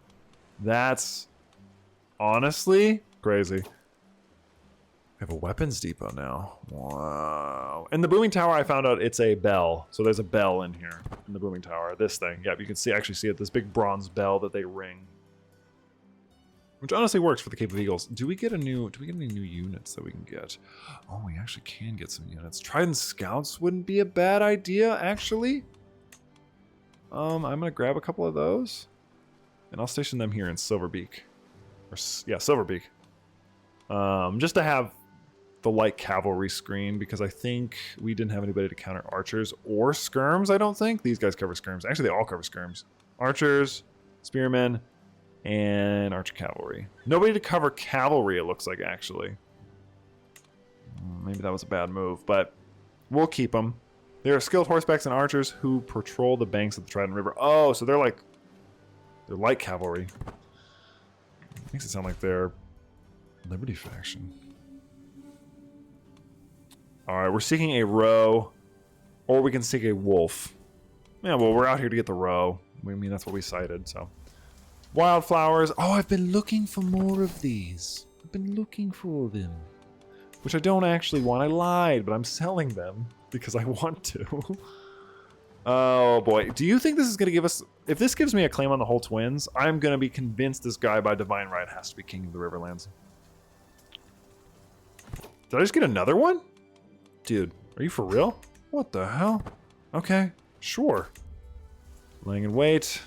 That's honestly crazy. We have a weapons depot now. Wow. In the booming tower, I found out it's a bell. So there's a bell in here in the booming tower. This thing. Yep, you can see actually see it. This big bronze bell that they ring. Which honestly works for the Cape of Eagles. Do we get any new units that we can get? Oh, we actually can get some units. Trident Scouts wouldn't be a bad idea, actually. I'm gonna grab a couple of those. And I'll station them here in Silverbeak. Or, yeah, Silverbeak. Just to have the light cavalry screen, because I think we didn't have anybody to counter archers or skirms, I don't think. These guys cover skirms. Actually, they all cover skirms. Archers, spearmen, and archer cavalry. Nobody to cover cavalry, it looks like, actually. Maybe that was a bad move, but we'll keep them. They are skilled horsebacks and archers who patrol the banks of the Trident River. Oh, so they're light cavalry. Makes it sound like they're Liberty faction. Alright, we're seeking a roe, or we can seek a wolf. Yeah, well, we're out here to get the roe. I mean, that's what we cited, so. Wildflowers. Oh, I've been looking for more of these. I've been looking for them. Which I don't actually want. I lied, but I'm selling them because I want to. Oh, boy. Do you think this is going to give us... If this gives me a claim on the whole twins, I'm going to be convinced this guy by divine right has to be king of the Riverlands. Did I just get another one? Dude, are you for real? What the hell? Okay, sure. Laying in wait.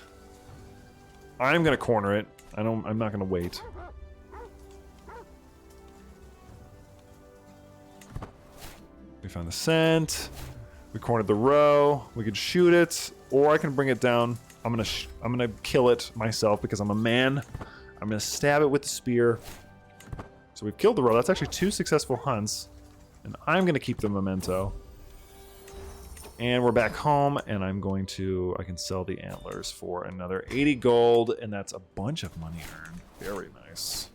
I'm gonna corner it. I'm not gonna wait. We found the scent. We cornered the row. We could shoot it, or I can bring it down. I'm gonna kill it myself because I'm a man. I'm gonna stab it with the spear. So we've killed the row. That's actually 2 successful hunts, and I'm gonna keep the memento. And we're back home, and I can sell the antlers for another 80 gold, and that's a bunch of money earned. Very nice.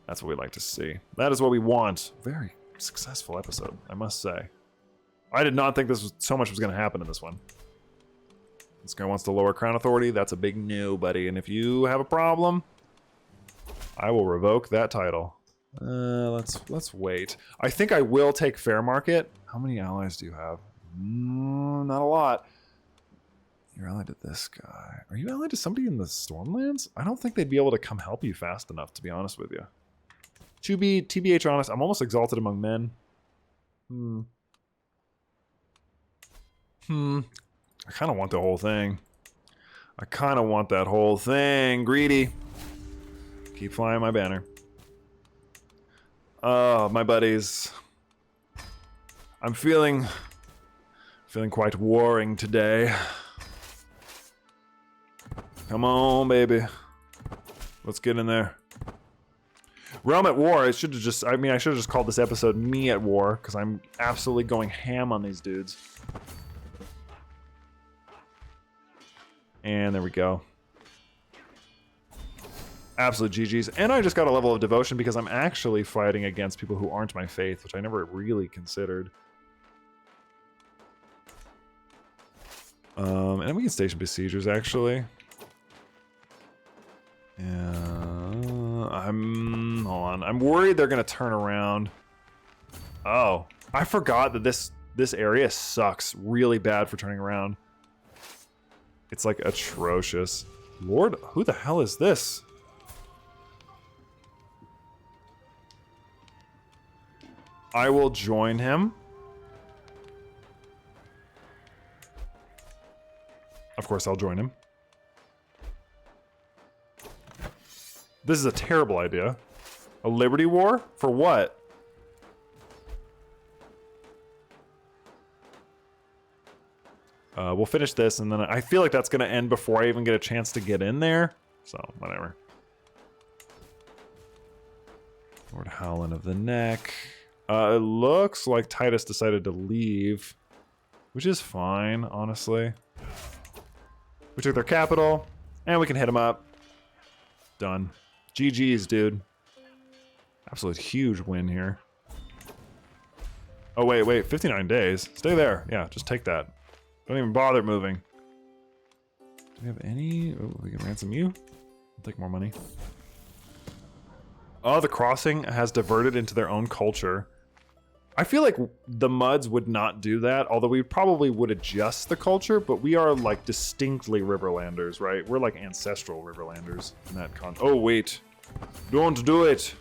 That's what we like to see. That is what we want. Very successful episode, I must say. I did not think so much was going to happen in this one. This guy wants to lower Crown Authority. That's a big no, buddy. And if you have a problem, I will revoke that title. Let's wait. I think I will take Fair Market. How many allies do you have? Not a lot. You're allied to this guy. Are you allied to somebody in the Stormlands? I don't think they'd be able to come help you fast enough, to be honest with you. To be TBH honest, I'm almost exalted among men. I kind of want the whole thing. I kind of want that whole thing. Greedy. Keep flying my banner. Oh, my buddies. I'm feeling quite warring today. Come on, baby. Let's get in there. Realm at War. I should have just called this episode Me at War, because I'm absolutely going ham on these dudes. And there we go. Absolute GG's. And I just got a level of devotion because I'm actually fighting against people who aren't my faith, which I never really considered. And we can station besiegers, actually. Yeah, hold on. I'm worried they're gonna turn around. Oh, I forgot that this area sucks really bad for turning around. It's like atrocious. Lord, who the hell is this? I will join him. Of course, I'll join him. This is a terrible idea. A Liberty War? For what? We'll finish this, and then I feel like that's going to end before I even get a chance to get in there. So, whatever. Lord Howland of the Neck. It looks like Titus decided to leave, which is fine, honestly. We took their capital, and we can hit them up. Done. GG's, dude. Absolute huge win here. Oh, wait, 59 days. Stay there. Yeah, just take that. Don't even bother moving. Do we have any? Oh, we can ransom you. I'll take more money. Oh, the crossing has diverted into their own culture. I feel like the Muds would not do that, although we probably would adjust the culture, but we are like distinctly Riverlanders, right? We're like ancestral Riverlanders in that Oh, wait. Don't do it.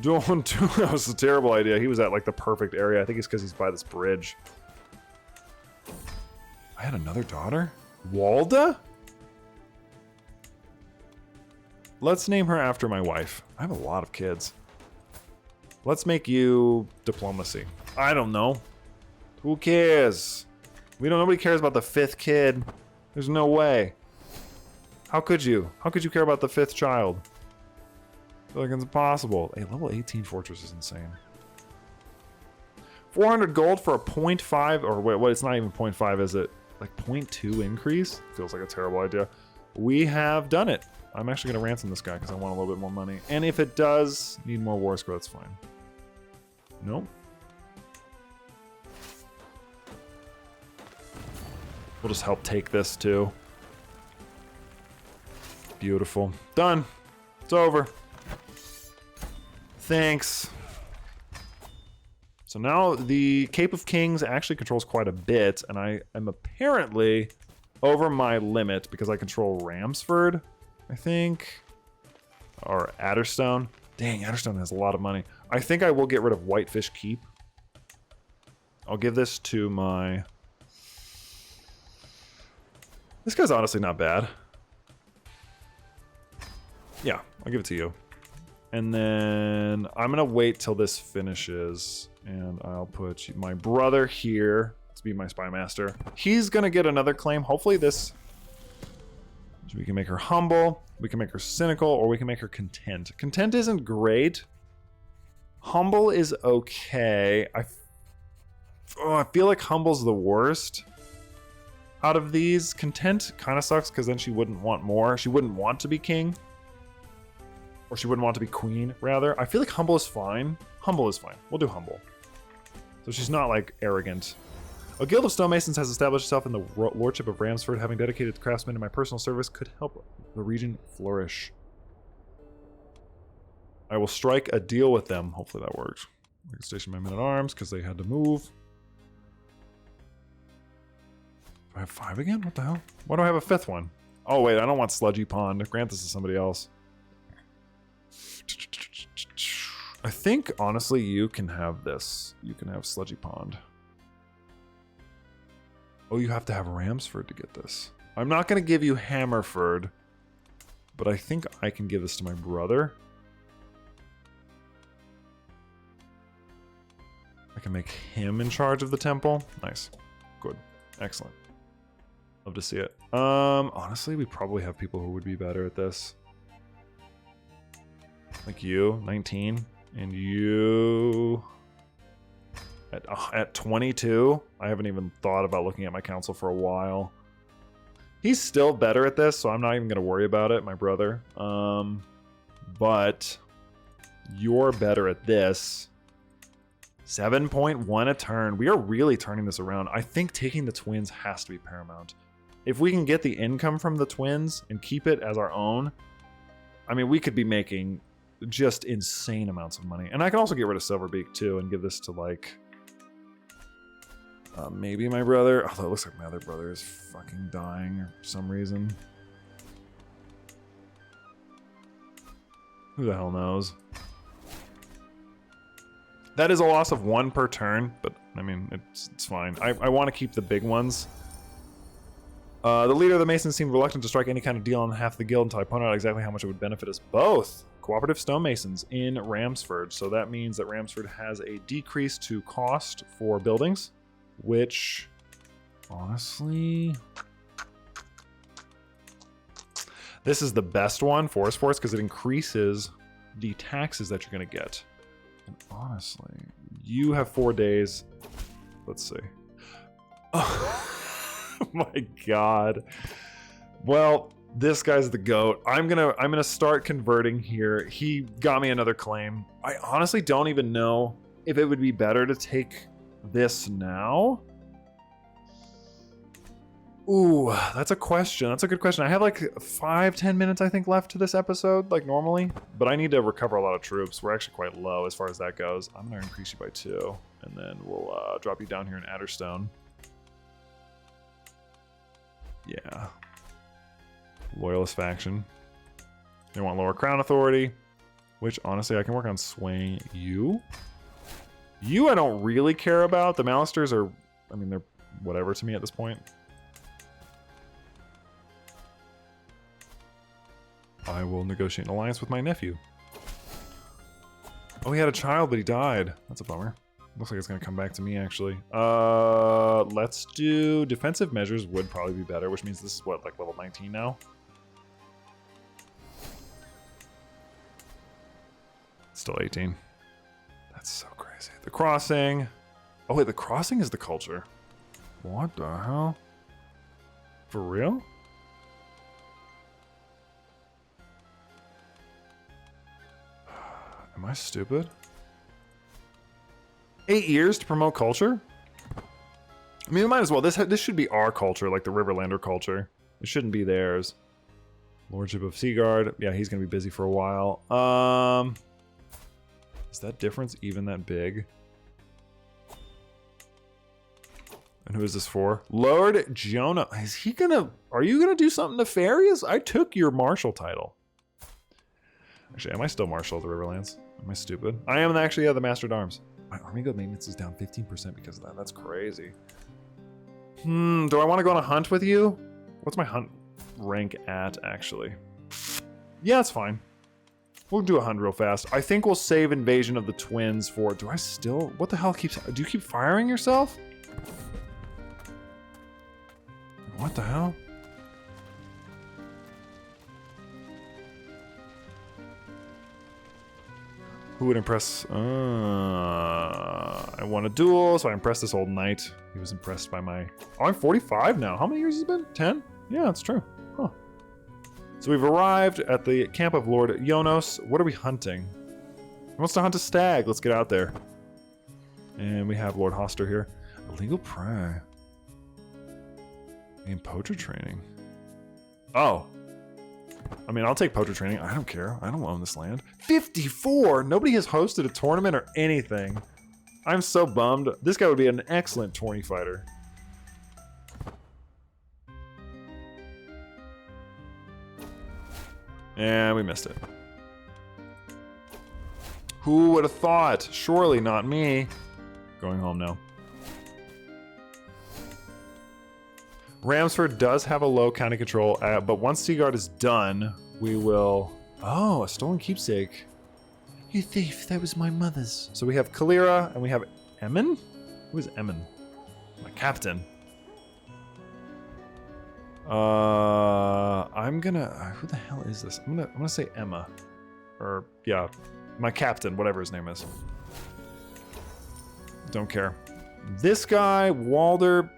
Don't do it. That was a terrible idea. He was at like the perfect area. I think it's because he's by this bridge. I had another daughter? Walda? Let's name her after my wife. I have a lot of kids. Let's make you diplomacy. I don't know. Who cares? Nobody cares about the 5th kid. There's no way. How could you? How could you care about the 5th child? I feel like it's impossible. A level 18 fortress is insane. 400 gold for a 0.5, or wait, what? It's not even 0.5, is it? Like 0.2 increase? Feels like a terrible idea. We have done it. I'm actually going to ransom this guy because I want a little bit more money. And if it does need more war score, that's fine. Nope. We'll just help take this too. Beautiful. Done. It's over. Thanks. So now the Cape of Kings actually controls quite a bit, and I am apparently over my limit because I control Ramsford, I think. Or Adderstone. Dang, Adderstone has a lot of money. I think I will get rid of Whitefish Keep. I'll give this to my... This guy's honestly not bad. Yeah, I'll give it to you. And then I'm gonna wait till this finishes, and I'll put my brother here to be my spy master. He's gonna get another claim. Hopefully this... We can make her humble, we can make her cynical, or we can make her content. Content isn't great. Humble is okay. I feel like humble's the worst out of these. Content kind of sucks because then she wouldn't want more. She wouldn't want to be king. Or she wouldn't want to be queen, rather. I feel like humble is fine. Humble is fine. We'll do humble. So she's not, like, arrogant. A guild of stonemasons has established itself in the lordship of Ramsford. Having dedicated craftsmen in my personal service could help the region flourish. I will strike a deal with them. Hopefully that works. I can station my men-at-arms because they had to move. Do I have 5 again? What the hell? Why do I have a 5th one? Oh, wait. I don't want Sludgy Pond. Grant this to somebody else. I think, honestly, you can have this. You can have Sludgy Pond. Oh, you have to have Ramsford to get this. I'm not going to give you Hammerford, but I think I can give this to my brother. I can make him in charge of the temple. Nice. Good. Excellent. Love to see it. Honestly, we probably have people who would be better at this. Like you, 19, and you at 22. I haven't even thought about looking at my council for a while. He's still better at this, so I'm not even going to worry about it, my brother. But you're better at this. 7.1 a turn. We are really turning this around. I think taking the twins has to be paramount. If we can get the income from the twins and keep it as our own, I mean, we could be making just insane amounts of money. And I can also get rid of Silverbeak too and give this to like maybe my brother, although it looks like my other brother is fucking dying for some reason. Who the hell knows? That is a loss of 1 per turn, but I mean, it's fine. I want to keep the big ones. The leader of the Masons seemed reluctant to strike any kind of deal on half the guild until I pointed out exactly how much it would benefit us both. Cooperative stonemasons in Ramsford. So that means that Ramsford has a decrease to cost for buildings, which, honestly, this is the best one, Forest Force, because it increases the taxes that you're going to get. And honestly, you have 4 days. Let's see. Oh my god. Well, this guy's the GOAT. I'm gonna start converting here. He got me another claim. I honestly don't even know if it would be better to take this now. Ooh, that's a question. That's a good question. I have like 5-10 minutes, I think, left to this episode, like normally. But I need to recover a lot of troops. We're actually quite low as far as that goes. I'm gonna increase you by 2, and then we'll drop you down here in Adderstone. Yeah. Loyalist faction. They want lower crown authority, which honestly I can work on swaying you. You I don't really care about. The Malisters are, I mean, they're whatever to me at this point. I will negotiate an alliance with my nephew. Oh, he had a child, but he died. That's a bummer. Looks like it's going to come back to me, actually. Let's do defensive measures would probably be better, which means this is what, like level 19 now? Still 18. That's so crazy. The crossing. Oh, wait, the crossing is the culture. What the hell? For real? Am I stupid? 8 years to promote culture? I mean, we might as well. This should be our culture, like the Riverlander culture. It shouldn't be theirs. Lordship of Seagard. Yeah, he's going to be busy for a while. Is that difference even that big? And who is this for? Lord Jonah. Is he going to... Are you going to do something nefarious? I took your marshal title. Actually, am I still marshal of the Riverlands? Am I stupid? I am actually the Master at Arms. My army guild maintenance is down 15% because of that. That's crazy. Do I want to go on a hunt with you? What's my hunt rank at, actually? Yeah, it's fine. We'll do a hunt real fast. I think we'll save Invasion of the Twins for... Do I still... What the hell keeps... Do you keep firing yourself? What the hell? Who would impress? I won a duel, so I impressed this old knight. He was impressed by my... Oh, I'm 45 now. How many years has it been? 10? Yeah, that's true. Huh. So we've arrived at the camp of Lord Jonas. What are we hunting? He wants to hunt a stag. Let's get out there. And we have Lord Hoster here. Illegal prey. And poacher training. Oh. I mean, I'll take poacher training. I don't care. I don't own this land. 54! Nobody has hosted a tournament or anything. I'm so bummed. This guy would be an excellent tourney fighter. And we missed it. Who would have thought? Surely not me. Going home now. Ramsford does have a low county control, but once Seagard is done, we will... Oh, a stolen keepsake. You thief, that was my mother's. So we have Kalira, and we have Emin? Who is Emin? My captain. I'm gonna... Who the hell is this? I'm gonna say Emma. Or, yeah, my captain, whatever his name is. Don't care. This guy, Walder...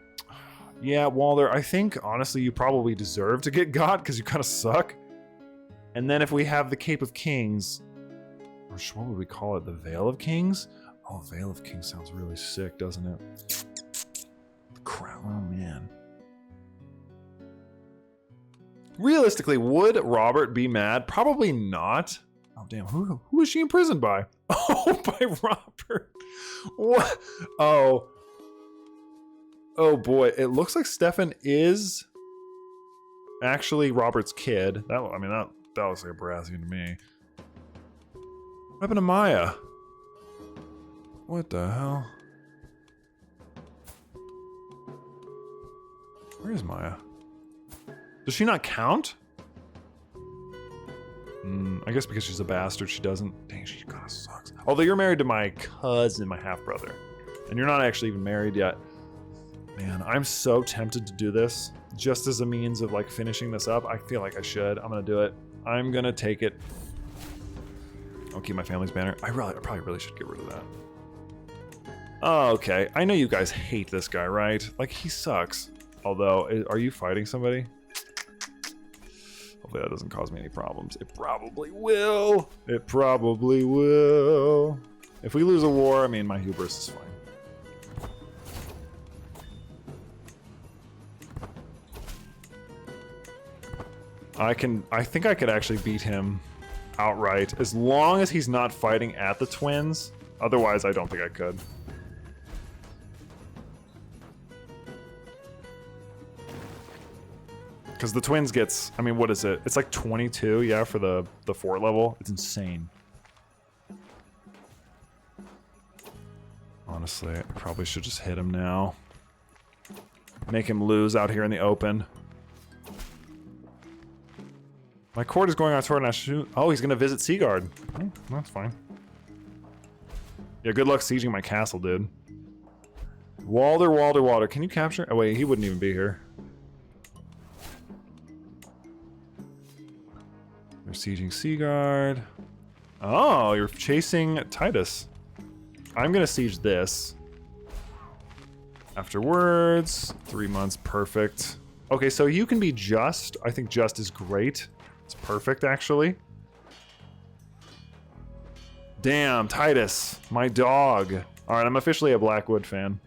Yeah, Walder, I think, honestly, you probably deserve to get got, because you kind of suck. And then if we have the Cape of Kings, or what would we call it? The Veil of Kings? Oh, Veil of Kings sounds really sick, doesn't it? The crown, oh man. Realistically, would Robert be mad? Probably not. Oh, damn, who is she imprisoned by? Oh, by Robert. What? Oh. Oh boy, it looks like Stefan is actually Robert's kid. That looks like a Baratheon to me. What happened to Maya? What the hell? Where is Maya? Does she not count? I guess because she's a bastard, she doesn't. Dang, she kind of sucks. Although you're married to my cousin, my half-brother. And you're not actually even married yet. Man, I'm so tempted to do this just as a means of like finishing this up. I feel like I should. I'm gonna do it. I'm gonna take it. I'll keep my family's banner. I probably really should get rid of that. Oh, okay. I know you guys hate this guy, right? Like, he sucks. Although, are you fighting somebody? Hopefully that doesn't cause me any problems. It probably will. It probably will. If we lose a war, I mean, my hubris is fine. I think I could actually beat him outright, as long as he's not fighting at the twins. Otherwise, I don't think I could. Because the twins gets, I mean, what is it? It's like 22, yeah, for the fort level. It's insane. Honestly, I probably should just hit him now. Make him lose out here in the open. My court is going on tour and I shoot. Oh, he's gonna visit Seagard. Oh, that's fine. Yeah, good luck sieging my castle, dude. Walder. Can you capture? Oh wait, he wouldn't even be here. They're sieging Seagard. Oh, you're chasing Titus. I'm gonna siege this. Afterwards, 3 months, perfect. Okay, so you can be just. I think just is great. It's perfect, actually. Damn, Titus, my dog. All right, I'm officially a Blackwood fan.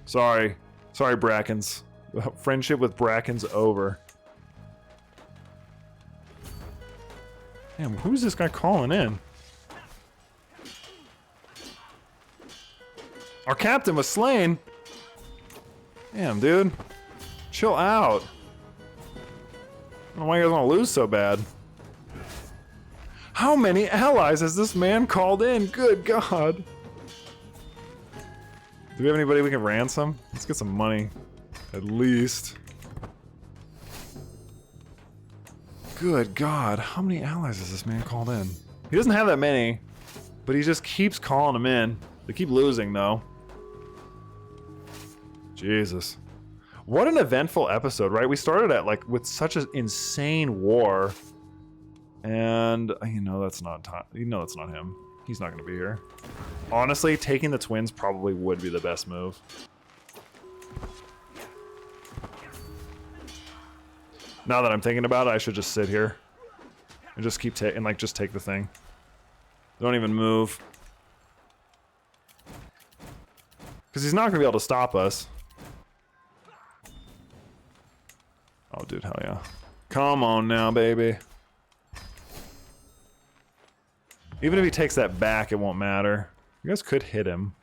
Sorry, Brackens. Friendship with Brackens over. Damn, who's this guy calling in? Our captain was slain. Damn, dude. Chill out. I don't know why you guys want to lose so bad. How many allies has this man called in? Good God. Do we have anybody we can ransom? Let's get some money. At least. Good God. How many allies has this man called in? He doesn't have that many, but he just keeps calling them in. They keep losing, though. Jesus. What an eventful episode, right? We started at, like, with such an insane war. And, you know, that's not him. He's not going to be here. Honestly, taking the twins probably would be the best move. Now that I'm thinking about it, I should just sit here. And just keep just take the thing. Don't even move. Because he's not going to be able to stop us. Oh, dude, hell yeah. Come on now, baby. Even if he takes that back, it won't matter. You guys could hit him.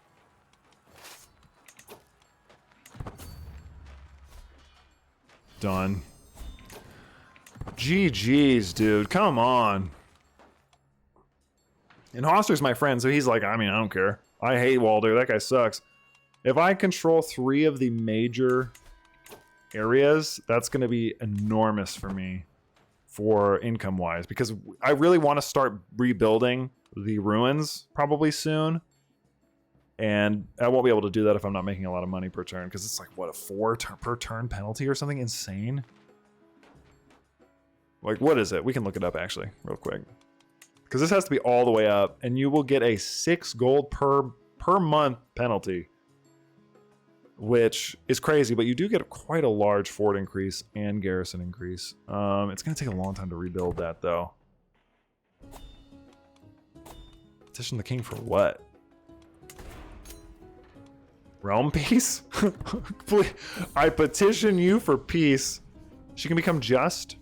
Done. GG's, dude. Come on. And Hoster's my friend, so he's like, I mean, I don't care. I hate Walder. That guy sucks. If I control 3 of the major areas, that's going to be enormous for me for income-wise, because I really want to start rebuilding the ruins probably soon, and I won't be able to do that if I'm not making a lot of money per turn, because it's like, what, a 4 per turn penalty or something insane? Like, what is it? We can look it up, actually, real quick. Because this has to be all the way up, and you will get a 6 gold per month penalty, which is crazy, but you do get quite a large fort increase and garrison increase. It's going to take a long time to rebuild that, though. Petition the king for what? Realm peace? Please, I petition you for peace. She can become just,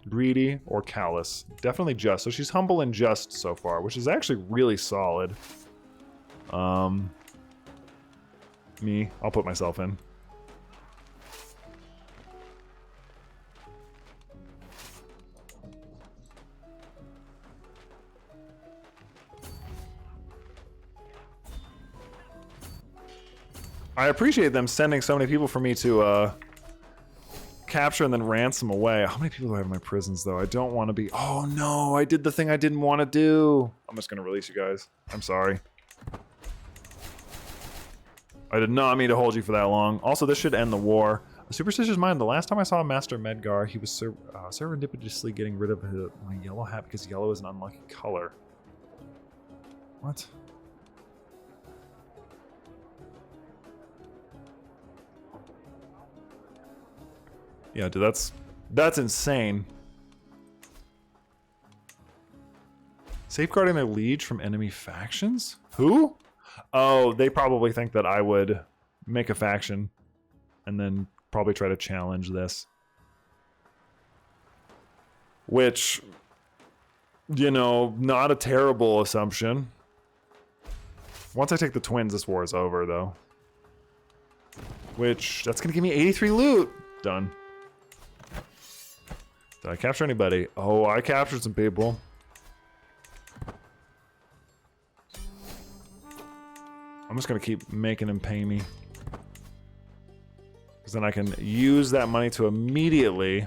greedy, or callous. Definitely just. So she's humble and just so far, which is actually really solid. I'll put myself in. I appreciate them sending so many people for me to capture and then ransom away. How many people do I have in my prisons, though? I don't want to be... Oh, no, I did the thing I didn't want to do. I'm just going to release you guys. I'm sorry. I did not mean to hold you for that long. Also, this should end the war. A superstitious mind. The last time I saw Master Medgar, he was serendipitously getting rid of my yellow hat because yellow is an unlucky color. What? Yeah, dude, that's insane. Safeguarding their liege from enemy factions? Who? Oh, they probably think that I would make a faction and then probably try to challenge this. Which, you know, not a terrible assumption. Once I take the twins, this war is over, though. Which, that's gonna give me 83 loot. Done. Did I capture anybody? Oh, I captured some people. I'm just gonna keep making him pay me. Because then I can use that money to immediately...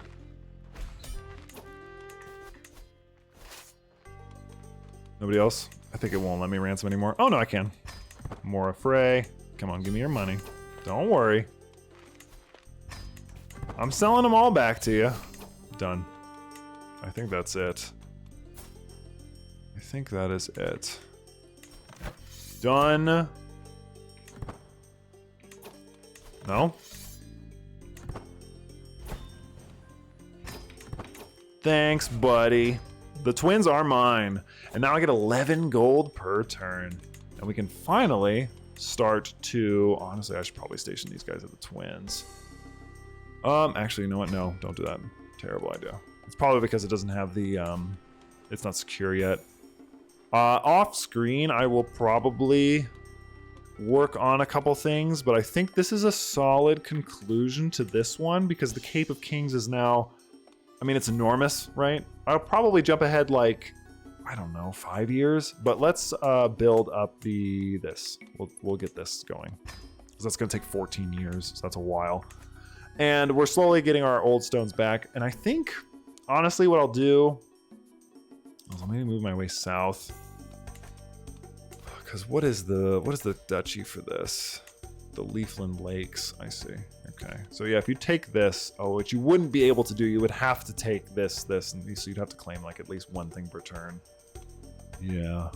Nobody else? I think it won't let me ransom anymore. Oh no, I can. More affray. Come on, give me your money. Don't worry. I'm selling them all back to you. Done. I think that's it. I think that is it. Done. No? Thanks, buddy. The twins are mine. And now I get 11 gold per turn. And we can finally start to... Honestly, I should probably station these guys at the twins. Actually, you know what? No, don't do that. Terrible idea. It's probably because it doesn't have the... it's not secure yet. Off screen, I will probably work on a couple things, but I think this is a solid conclusion to this one because the Cape of Kings is now, I mean, it's enormous, right? I'll probably jump ahead like, I don't know, 5 years, but let's build up this. We'll get this going. So that's gonna take 14 years, so that's a while. And we're slowly getting our old stones back, and I think, honestly, what I'll do is I'll maybe move my way south. Because what is the duchy for this? The Leafland Lakes, I see. Okay, so yeah, if you take this, which you wouldn't be able to do, you would have to take this, and so you'd have to claim like at least one thing per turn. Yeah,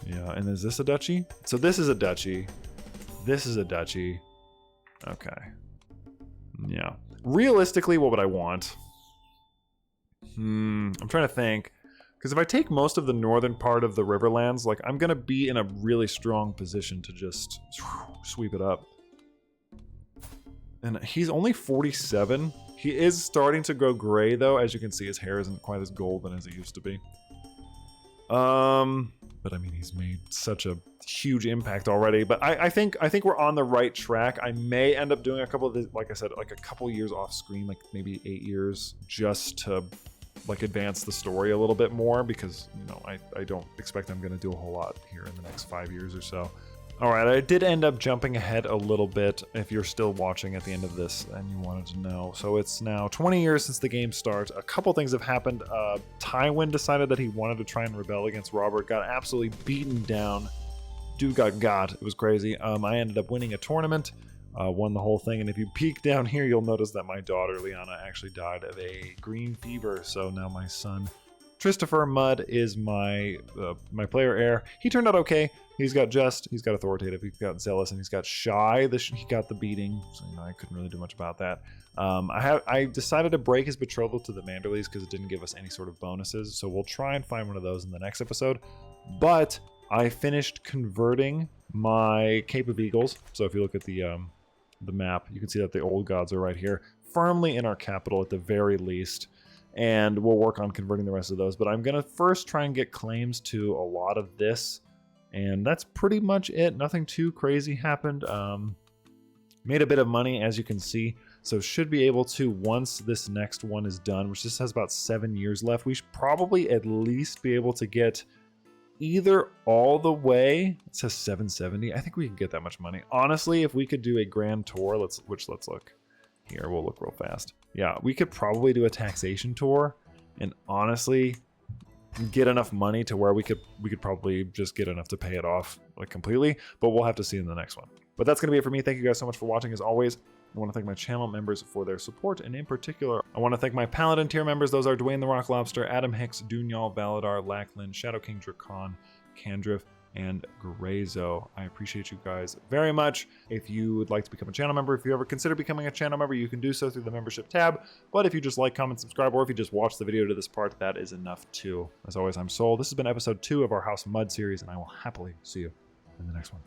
and is this a duchy? So this is a duchy. This is a duchy. Okay. Yeah. Realistically, what would I want? I'm trying to think. Because if I take most of the northern part of the Riverlands, like, I'm going to be in a really strong position to just sweep it up. And he's only 47. He is starting to grow gray, though. As you can see, his hair isn't quite as golden as it used to be. But I mean, he's made such a huge impact already. But I think we're on the right track. I may end up doing a couple of this, like I said, like a couple years off screen, like maybe 8 years, just to like advance the story a little bit more, because you know I don't expect I'm going to do a whole lot here in the next 5 years or so. All right, I did end up jumping ahead a little bit if you're still watching at the end of this and you wanted to know. So it's now 20 years since the game starts. A couple things have happened. Tywin decided that he wanted to try and rebel against Robert, got absolutely beaten down. Dude got. It was crazy. I ended up winning a tournament, won the whole thing, and if you peek down here, you'll notice that my daughter, Liana, actually died of a green fever, so now my son, Christopher Mudd, is my player heir. He turned out okay. He's got just, he's got authoritative, he's got zealous, and he's got shy. He got the beating, so you know, I couldn't really do much about that. I decided to break his betrothal to the Manderleys because it didn't give us any sort of bonuses, so we'll try and find one of those in the next episode. But I finished converting my Cape of Eagles, so if you look at the map, you can see that the old gods are right here, firmly in our capital at the very least, and we'll work on converting the rest of those. But I'm going to first try and get claims to a lot of this, and that's pretty much it. Nothing too crazy happened. Made a bit of money, as you can see, so should be able to, once this next one is done, which just has about 7 years left, we should probably at least be able to get either all the way, it says 770. I think we can get that much money. Honestly, if we could do a grand tour, let's look here. We'll look real fast. Yeah, we could probably do a taxation tour and honestly get enough money to where we could probably just get enough to pay it off like completely, but we'll have to see in the next one. But that's going to be it for me. Thank you guys so much for watching. As always, I want to thank my channel members for their support, and in particular, I want to thank my Paladin tier members. Those are Dwayne the Rock Lobster, Adam Hicks, Dunyal, Valadar, Lachlan, Shadow King Drakon, Candriff, and Grayzo. I appreciate you guys very much. If you would like to become a channel member, if you ever consider becoming a channel member, you can do so through the membership tab. But if you just like, comment, subscribe, or if you just watch the video to this part, that is enough too. As always, I'm Soule. This has been episode 2 of our House of Mud series, and I will happily see you in the next one.